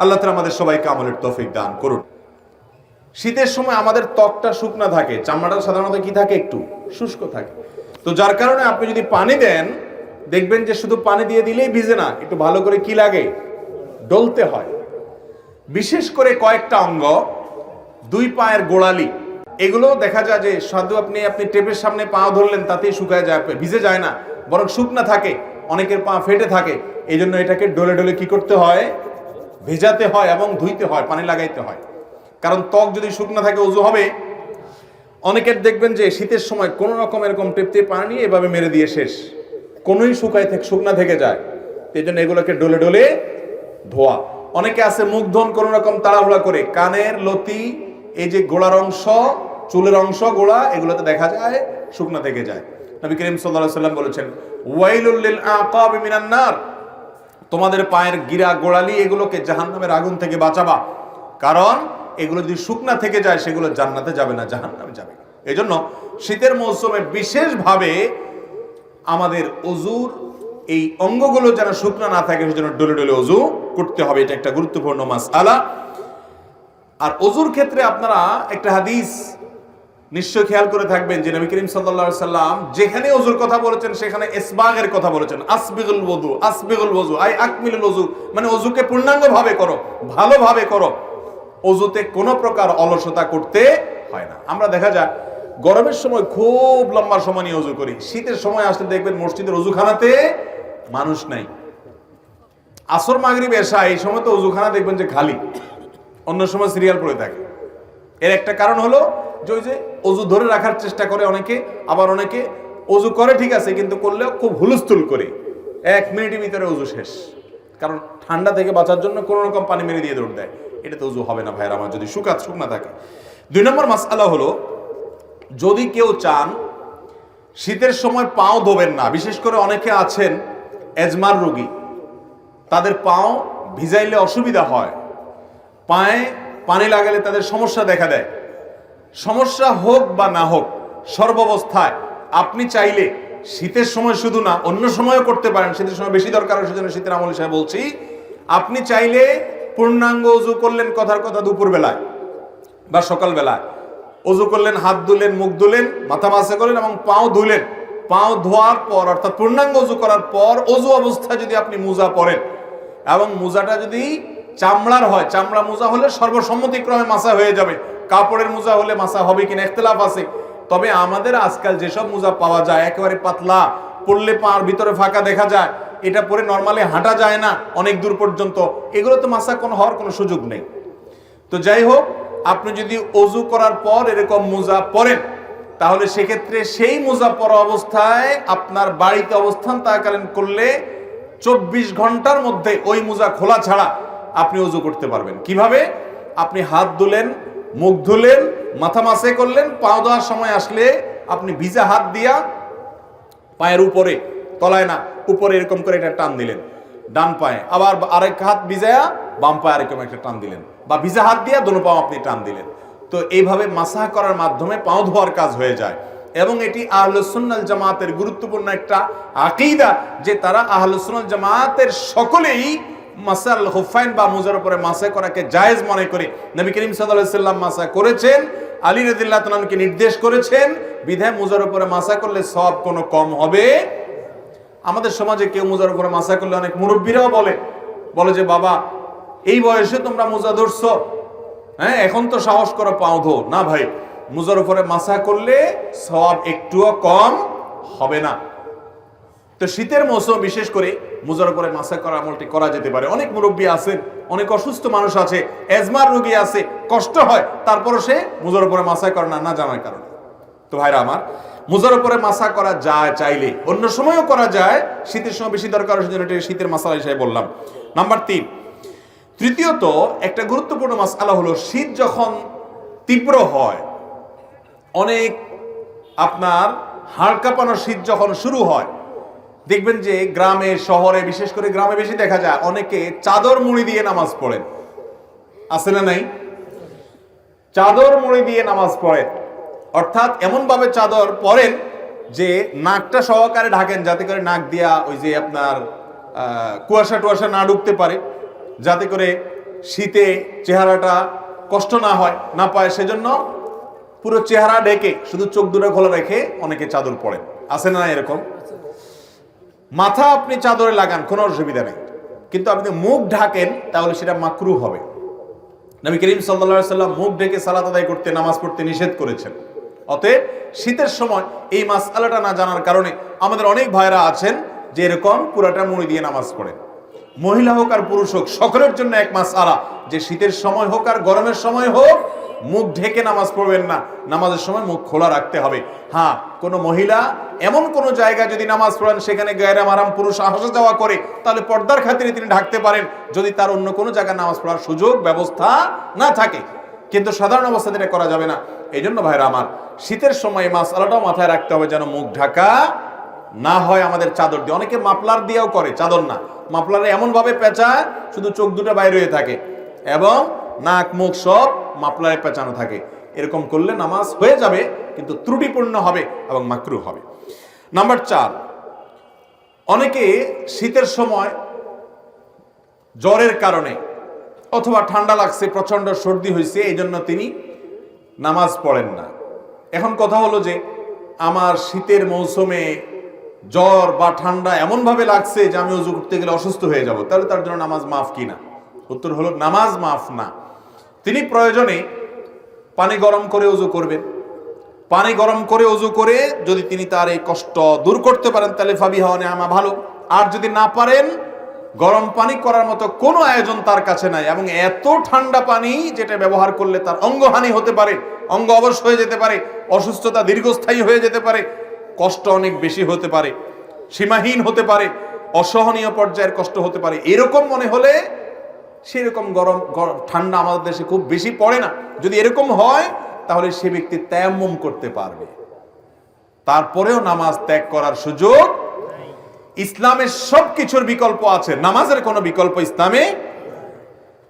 আল্লাহ তাআলা আমাদের সবাইকে আমলের তৌফিক দান করুন। শীতের সময় আমাদের ত্বকটা শুকনা থাকে, চামড়াটা সাধারণত কি থাকে, একটু শুষ্ক থাকে। তো যার কারণে আপনি যদি পানি দেন, দেখবেন যে শুধু পানি দিয়ে দিলেই ভিজে না, একটু ভালো করে কি লাগে, ডলতে হয়। বিশেষ করে কয়েকটা অঙ্গ, 2 পায়ের গোড়ালি, এগুলো দেখা যায় যে শুধু আপনি টেপের সামনে পা ধরলেন তাতেই শুকায় যায়, ভিজে যায় না, বরং শুকনা থাকে। অনেকের পা ফেটে থাকে, এই জন্য এটাকে ডলে কি করতে হয়, ভেজাতে হয় এবং ধুইতে হয়, পানি লাগাইতে হয়। কারণ ত্বক যদি শুকনা থাকে ওযু হবে। অনেকের দেখবেন যে শীতের সময় কোন রকম এরকম টেপতে পানি নিয়ে এভাবে মেরে দিয়ে শেষ, কোনোই শুকনা থেকে যায়। এই জন্য এগুলোকে ডলে ধোয়া। অনেকে আছে মুখ ধোন কোন রকম তাড়াহুড়া করে, কানের লতি, এই যে গোড়ার অংশ, চুলের অংশ, গোড়া, এগুলোতে দেখা যায় শুকনা থেকে যায়। নবী করিম সাল্লাল্লাহু আলাইহি ওয়াসাল্লাম বলেছেন, ওয়াইলুল লিল আকাবি মিনান নার, তোমাদের পায়ের গিরা গোড়ালি এগুলোকে জাহান্নামের আগুন থেকে বাঁচাবা, কারণ এগুলো যদি শুকনা থেকে যায় সেগুলো জান্নাতে যাবে না, জাহান্নামে যাবে। এজন্য শীতের মৌসুমে বিশেষভাবে আমাদের ওযুর এই অঙ্গগুলো যেন শুকনা না থাকে সেজন্য ডলে ওযু করতে হবে। এটা একটা গুরুত্বপূর্ণ মাসআলা। আর ওযুর ক্ষেত্রে আপনারা একটা হাদিস নিশ্চয় খেয়াল করে থাকবেন যে নবী করিম সাল্লাল্লাহু আলাইহি সাল্লাম যেখানে ওযুর কথা বলেছেন সেখানে ইসবাগের কথা বলেছেন। আসবিগুল ওযু আই আকমিলুল ওযু, মানে ওযুকে পূর্ণাঙ্গভাবে করো, ভালোভাবে করো। ওযুতে কোনো প্রকার অলসতা করতে হয় না। আমরা দেখা যায় গরমের সময় খুব লম্বা সময় নিয়ে ওযু করি, শীতের সময় আসলে দেখবেন মসজিদের ওযুখানাতে মানুষ নাই। আসর মাগরিব এশা এই সময় তো ওযুখানা দেখবেন যে খালি, অন্য সময় সিরিয়াল পড়ে থাকে। এর একটা কারণ হলো যে ওই যে ওযু ধরে রাখার চেষ্টা করে অনেকে, আবার অনেকে ওযু করে ঠিক আছে কিন্তু করলেও খুব হুলস্থুল করে, 1 মিনিটের ভিতরে ওযু শেষ। কারণ ঠান্ডা থেকে বাঁচার জন্য কোনো রকম পানি মেরে দিয়ে দৌড় দেয়। এটা তো ওযু হবে না ভাইরা আমার, যদি শুকনা থাকে। 2 নম্বর মাসআলা হলো, যদি কেউ চান শীতের সময় পাও ধোবেন না, বিশেষ করে অনেকে আছেন এজমার রোগী, তাদের পাও ভিজাইলে অসুবিধা হয়, পায়ে পানি লাগালে তাদের সমস্যা দেখা দেয়। সমস্যা হোক বা না হোক, সর্বাবস্থায় আপনি চাইলে শীতের সময় শুধু না অন্য সময়ও করতে পারেন, শীতের সময় বেশি দরকার, সেজন্য শীতের আমল হিসেবে বলছি। আপনি চাইলে পূর্ণাঙ্গ ওযু করলেন, কথার কথা দুপুর বেলায় বা সকাল বেলায় ওযু করলেন, হাত ধুলেন, মুখ ধুলেন, মাথা মাসে করলেন এবং পাও ধুলেন। পাও ধোয়ার পর অর্থাৎ পূর্ণাঙ্গ ওযু করার পর ওযু অবস্থায় যদি আপনি মোজা পরেন এবং মোজাটা যদি চামড়ার হয়, চামড়া মোজা হলে সর্বসম্মতিক্রমে মাসা হয়ে যাবে। কাপড়ের মোজা হলে মাসা হবে কিনা ইখতিলাফ আছে। তবে আমাদের আজকাল যেসব মোজা পাওয়া যায় একেবারে পাতলা, পরলে পার ভিতরে ফাঁকা দেখা যায়, এটা পরে নরমালি হাঁটা যায় না অনেক দূর পর্যন্ত, এগুলো তো মাসা হওয়ার কোনো সুযোগ নেই। তো যাই হোক, আপনি যদি ওযু করার পর এরকম মোজা পরেন তাহলে সেক্ষেত্রে সেই মোজা পরা অবস্থায় আপনার বাড়িতে অবস্থান থাকাকালীন করলে 24 ঘন্টার মধ্যে ওই মোজা খোলা ছাড়া আপনি ওযু করতে পারবেন। কিভাবে? আপনি হাত ধুলেন, মুখ ধুলেন, মাথা মাসে করলেন, পাও ধোয়ার সময় আসলে আপনি ভিজা হাত দিয়া পায়ের উপরে, তলায় না উপরে এরকম করে একটা টান দিলেন ডান পায়ে, আবার আরেক হাত ভিজায়া বাম পায়ে আরেকরকম একটা টান দিলেন, বা ভিজা হাত দিয়া দোনো পাও আপনি টান দিলেন। তো এইভাবে মাসাহ করার মাধ্যমে পাও ধোয়ার কাজ হয়ে যায়। এবং এটি আহলুস সুন্নাহ ওয়াল জামাতের গুরুত্বপূর্ণ একটা আকীদা যে তারা আহলুস সুন্নাহ ওয়াল জামাতের সকলেই মাসাল হুফাইন বা মুজার উপরে মাসা করাকে জায়েজ মনে করি। নবী করিম সাল্লাল্লাহু আলাইহি সাল্লাম মাসা করেছেন, আলী রাদিয়াল্লাহু তাআলা কে নির্দেশ করেছেন, বিধায় মুজার উপরে মাসা করলে সওয়াব কোনো কম হবে। আমাদের সমাজে কেউ মুজার উপরে মাসা করলে অনেক মুরব্বীরাও বলে যে বাবা এই বয়সে তোমরা মুজা ধরছো, হ্যাঁ এখন তো সাহস করো পাও ধো। না ভাই, মুজার উপরে মাসা করলে সওয়াব একটুও কম হবে না। তো শীতের মৌসুম বিশেষ করে মুজার উপরে মাসা করা আমলটি করা যেতে পারে। অনেক মুরব্বী আছেন, অনেক অসুস্থ মানুষ আছে, এজমার রোগী আছে, কষ্ট হয়, তারপরও সে মুজার উপরে মাসা করে না, না জানার কারণে। তো ভাইরা আমার, মুজার উপরে মাসা করা যায় চাইলে, অন্য সময়ও করা যায়, শীতের সময় বেশি দরকার, শীতের মাসালা হিসেবে বললাম। নাম্বার 3, তৃতীয়ত একটা গুরুত্বপূর্ণ মাসআলা হলো শীত যখন তীব্র হয়, অনেক আপনার হাড় কাঁপানো শীত যখন শুরু হয়, দেখবেন যে গ্রামে শহরে, বিশেষ করে গ্রামে বেশি দেখা যায়, অনেকে চাদর মুড়ি দিয়ে নামাজ পড়েন। আছে না নাই? চাদর মুড়ি দিয়ে নামাজ পড়েন, অর্থাৎ এমন ভাবে চাদর পরেন যে নাকটা সহকারে ঢাকেন, যাতে করে নাক দিয়া ওই যে আপনার কুয়াশা টুয়াশা না ঢুকতে পারে, যাতে করে শীতে চেহারাটা কষ্ট না হয়, না পায়। সেজন্য পুরো চেহারা ঢেকে শুধু চোখ দুটো খোলা রেখে অনেকে চাদর পরেন। আছে না এরকম? মাথা আপনি চাদরে লাগান, কোনো অসুবিধা নেই, কিন্তু আপনি মুখ ঢাকেন তাহলে সেটা মাকরুহ হবে। নবী করিম সাল্লাল্লাহু আলাইহি সাল্লাম মুখ ঢেকে সালাত আদায় করতে, নামাজ পড়তে নিষেধ করেছেন। অতএব শীতের সময় এই মাসআলাটা না জানার কারণে আমাদের অনেক ভাইরা আছেন যে এরকম পুরাটা মুড়ি দিয়ে নামাজ পড়েন। মহিলা হোক আর পুরুষ হোক, সকলের জন্য এক মাসআলা যে শীতের সময় হোক আর গরমের সময় হোক, মুখ ঢেকে নামাজ পড়বেন না, নামাজের সময় মুখ খোলা রাখতে হবে। হ্যাঁ, কোনো মহিলা এমন কোনো জায়গায় যদি নামাজ পড়েন সেখানে গায়রে মাহরাম পুরুষ আসা যাওয়া করে, তাহলে পর্দার খাতিরে তিনি ঢাকতে পারেন, যদি তার অন্য কোনো জায়গায় নামাজ পড়ার সুযোগ ব্যবস্থা না থাকে। কিন্তু সাধারণ অবস্থাতে এটা করা যাবে না। এই জন্য ভাইরা আমার, শীতের সময় মাসআলাটাও মাথায় রাখতে হবে যেন মুখ ঢাকা না হয় আমাদের চাদর দিয়ে। অনেকে মাফলার দিয়েও করে, চাদর না, মাফলারে এমন ভাবে পেঁচায় শুধু চোখ দুটো বাইরে হয়ে থাকে এবং নাক মুখ সব মাফলারে পেঁচানো থাকে। এরকম করলে নামাজ হয়ে যাবে, কিন্তু ত্রুটিপূর্ণ হবে এবং মাকরুহ হবে। নাম্বার 4, অনেকে শীতের সময় জ্বরের কারণে অথবা ঠান্ডা লাগছে, প্রচন্ড সর্দি হয়েছে, এই জন্য তিনি নামাজ পড়েন না। এখন কথা হলো যে আমার শীতের মৌসুমে জ্বর বা ঠান্ডা এমন ভাবে লাগছে যে আমি ওযু করতে গেলে অসুস্থ হয়ে যাব, তাহলে তার জন্য নামাজ মাফ কিনা? উত্তর হলো নামাজ মাফ না। তিনি প্রয়োজনে পানি গরম করে ওযু করবেন। পানি গরম করে ওযু করে যদি তিনি তার এই কষ্ট দূর করতে পারেন তাহলে ফাবিহা ওয়া নি'মা, ভালো। আর যদি না পারেন, গরম পানি করার মতো কোনো আয়োজন তার কাছে নাই, এবং এত ঠান্ডা পানি যেটা ব্যবহার করলে তার অঙ্গহানি হতে পারে, অঙ্গ অবশ হয়ে যেতে পারে, অসুস্থতা দীর্ঘস্থায়ী হয়ে যেতে পারে, কষ্ট অনেক বেশি হতে পারে, সীমাহীন হতে পারে, অসহনীয় পর্যায়ের কষ্ট হতে পারে, এরকম মনে হলে, সেরকম গরম ঠান্ডা আমাদের দেশে খুব বেশি পড়ে না, যদি এরকম হয় তাহলে সে ব্যক্তি তায়াম্মুম করতে পারবে, তারপরেও নামাজ ত্যাগ করার সুযোগ। ইসলামের সবকিছুর বিকল্প আছে, নামাজের কোনো বিকল্প ইসলামে।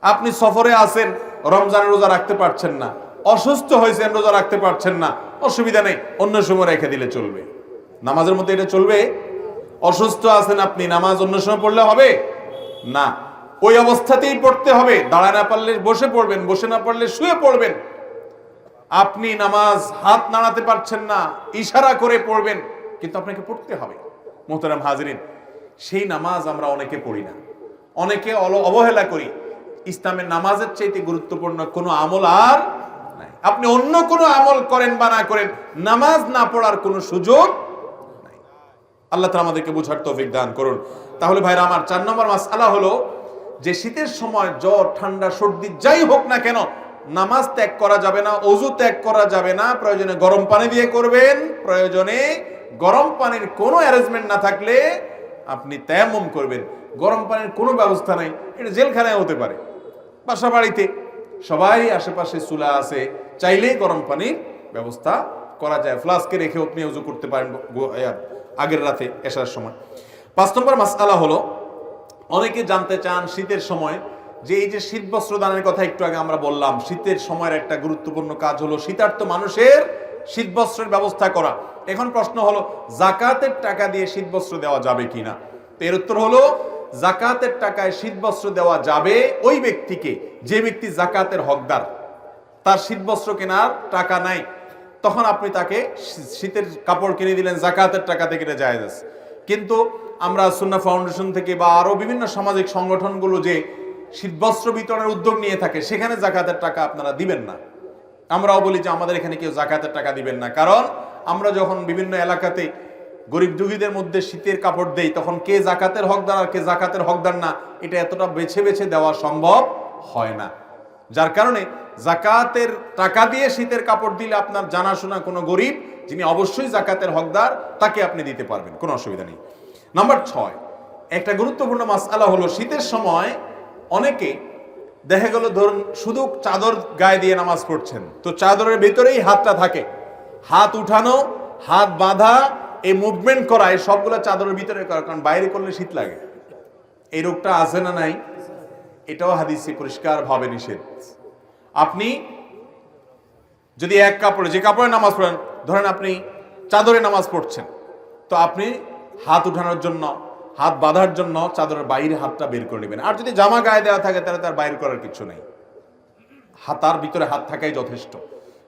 আপনি সফরে আছেন, রমজানের রোজা রাখতে পারছেন না, অসুস্থ হয়েছেন, রোজা রাখতে পারছেন না, অসুবিধা নেই, অন্য সময় রেখে দিলে চলবে। নামাজের মধ্যে এটা চলবে? অসুস্থ আছেন আপনি, নামাজ অন্য সময় পড়লে হবে না, ওই অবস্থাতেই পড়তে হবে। দাঁড়ায় না পারলে বসে পড়বেন, বসে না পারলে শুয়ে পড়বেন। আপনি নামাজ হাত নাড়াতে পারছেন না, ইশারা করে পড়বেন, কিন্তু আপনাকে পড়তে হবে। মোহতারাম হাজিরিন, সেই নামাজ আমরা অনেকে পড়ি না, অনেকে অবহেলা করি। ইসলামের নামাজের চাইতে গুরুত্বপূর্ণ কোনো আমল আর নাই। আপনি অন্য কোনো আমল করেন বা না করেন, নামাজ না পড়ার কোনো সুযোগ নাই। আল্লাহ তাআলা আমাদেরকে বুঝার তৌফিক দান করুন। তাহলে ভাইরা আমার, 4 নম্বর মাসআলা হলো যে শীতের সময় জ্বর ঠান্ডা সর্দি যাই হোক না কেন, নামাজ ত্যাগ করা যাবে না, ওযু ত্যাগ করা যাবে না। প্রয়োজনে গরম পানি দিয়ে করবেন, প্রয়োজনে গরম পানির কোনো অ্যারেঞ্জমেন্ট না থাকলে আপনি তায়াম্মুম করবেন। গরম পানির কোনো ব্যবস্থা নাই, এটা জেলখানায় হতে পারে, বাসা বাড়িতে সবাই আশেপাশে চুলা আছে, চাইলেই গরম পানির ব্যবস্থা করা যায়। ফ্লাস্কে রেখে আপনি ওযু করতে পারেন আগের রাতে এশার সময়। 5 নম্বর মাসআলা হলো, অনেকে জানতে চান শীতের সময় যে এই যে শীত বস্ত্র দানের কথা একটু আগে আমরা বললাম, শীতের সময়ের একটা গুরুত্বপূর্ণ কাজ হলো শীতার্ত মানুষের শীত বস্ত্রের ব্যবস্থা করা। এখন প্রশ্ন হলো, যাকাতের টাকা দিয়ে শীত বস্ত্র দেওয়া যাবে কিনা? এর উত্তর হলো, জাকাতের টাকায় শীত বস্ত্র দেওয়া যাবে ওই ব্যক্তিকে যে ব্যক্তি জাকাতের হকদার, তার শীত বস্ত্র কেনার টাকা নাই, তখন আপনি তাকে শীতের কাপড় কিনে দিলেন, জাকাতের টাকা থেকে এটা জায়েজ আছে। কিন্তু আমরা সুন্নাহ ফাউন্ডেশন থেকে বা আরো বিভিন্ন সামাজিক সংগঠনগুলো যে শীতবস্ত্র বিতরণের উদ্যোগ নিয়ে থাকে, সেখানে জাকাতের টাকা আপনারা দিবেন না। আমরাও বলি যে আমাদের এখানে কেউ জাকাতের টাকা দিবেন না, কারণ আমরা যখন বিভিন্ন এলাকাতে গরিব দুঃখীদের মধ্যে শীতের কাপড় দেই, তখন কে জাকাতের হকদার আর কে জাকাতের হকদার না, এটা এতটা বেছে বেছে দেওয়া সম্ভব হয় না। যার কারণে জাকাতের টাকা দিয়ে শীতের কাপড় দিলে আপনার জানাশোনা কোনো গরিব যিনি অবশ্যই জাকাতের হকদার, তাকে আপনি দিতে পারবেন, কোনো অসুবিধা নেই। নাম্বার 6, একটা গুরুত্বপূর্ণ মাসআলা হলো শীতের সময় অনেকে দেখা গেল ধরুন শুধু চাদর গায়ে দিয়ে নামাজ পড়ছেন, তো চাদরের ভিতরেই হাতটা থাকে, হাত উঠানো, হাত বাঁধা, এই মুভমেন্ট করা, এই সবগুলো চাদরের ভিতরে করা, কারণ বাইরে করলে শীত লাগে। এই রোগটা আছে না নাই? এটাও হাদিসে পরিষ্কার ভাবে নিষেধ। আপনি যদি এক কাপড়ে, যে কাপড়ে নামাজ পড়েন, ধরেন আপনি চাদরে নামাজ পড়ছেন, তো আপনি হাত উঠানোর জন্য, হাত বাঁধার জন্য চাদরের বাইরে হাতটা বের করে নেবেন। আর যদি জামা গায়ে দেওয়া থাকে তাহলে তার বাইর করার কিছু নেই, হাতার ভিতরে হাত থাকাই যথেষ্ট।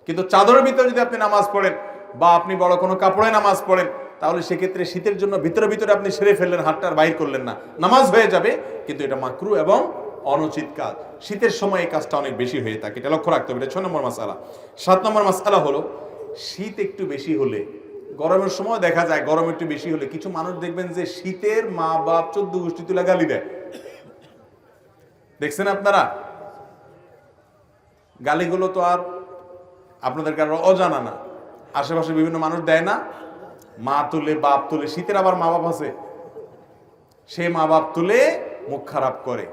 কিন্তু চাদরের ভিতরে যদি আপনি নামাজ পড়েন বা আপনি বড় কোনো কাপড়ে নামাজ পড়েন, তাহলে সেক্ষেত্রে শীতের জন্য ভিতরে ভিতরে আপনি সেরে ফেললেন, হাতটার বাইর করলেন না, নামাজ হয়ে যাবে, কিন্তু এটা মাকরু এবং অনুচিত কাজ। শীতের সময় এই কাজটা অনেক বেশি হয়ে থাকে, এটা লক্ষ্য রাখতে হবে। এটা 6 নম্বর মাসআলা। 7 নম্বর মাসআলা হলো শীত একটু বেশি হলে, গরমের সময় দেখা যায় গরম একটু বেশি হলে কিছু মানুষ দেখবেন যে শীতের মা বাপ 14 গোষ্ঠী তুলে গালি দেয়। দেখছেন আপনারা? গালিগুলো তো আর আপনাদের কারো অজানা না, আশেপাশে বিভিন্ন মানুষ দেয় না, মা তুলে বাপ তুলে। শীতের আবার মা বাপ আছে, সে মা বাপ তুলে মুখ খারাপ করে,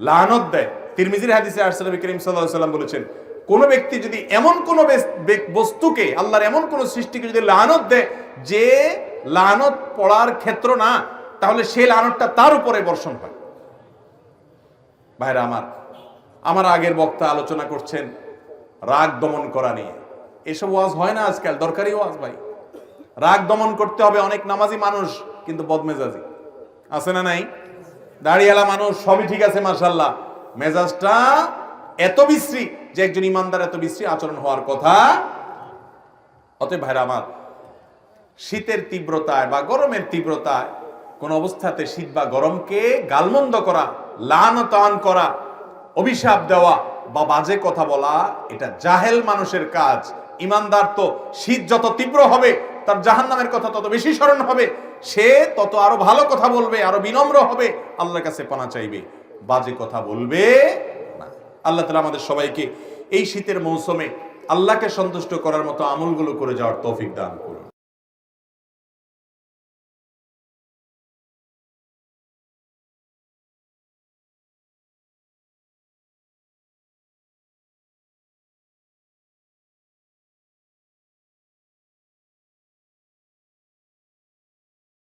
লানত দেয়। তিরমিজির হাদিসে আসছে নবী করিম সাল্লাল্লাহু আলাইহি ওয়াসাল্লাম বলেছেন, কোন ব্যক্তি যদি এমন কোন বস্তুকে, আল্লাহর এমন কোন সৃষ্টিকে যদি লানত দেয় যে লানত পড়ার ক্ষেত্র না, তাহলে সেই লানতটা তার উপরে বর্ষণ হয়। ভাইরা আমার আগের বক্তা আলোচনা করছেন রাগ দমন করা নিয়ে। এসব ওয়াজ হয় না আজকাল, দরকারি ওয়াজ ভাই। রাগ দমন করতে হবে। অনেক নামাজি মানুষ কিন্তু বদমেজাজি আছে না নাই? দাড়িওয়ালা মানুষ সবই ঠিক আছে মাশাআল্লাহ, মেজাজটা এত বিশ্রী যে একজন ইমানদার এত বিশ্রী আচরণ হওয়ার কথা। অতএব ভাইরা আমার, শীতের তীব্রতায় বা গরমের তীব্রতায় কোন অবস্থাতে শীত বা গরমকে গালমন্দ করা, লানতান করা, অভিশাপ দেওয়া বা বাজে কথা বলা, এটা জাহেল মানুষের কাজ। ইমানদার তো শীত যত তীব্র হবে তার জাহান্নামের কথা তত বেশি স্মরণ হবে, সে তত আরো ভালো কথা বলবে, আরো বিনম্র হবে, আল্লাহর কাছে পানা চাইবে, বাজে কথা বলবে না। আল্লাহ তাআলা আমাদের সবাইকে এই শীতের মৌসুমে আল্লাহকে সন্তুষ্ট করার মতো আমলগুলো করে যাওয়ার তৌফিক দান করুন।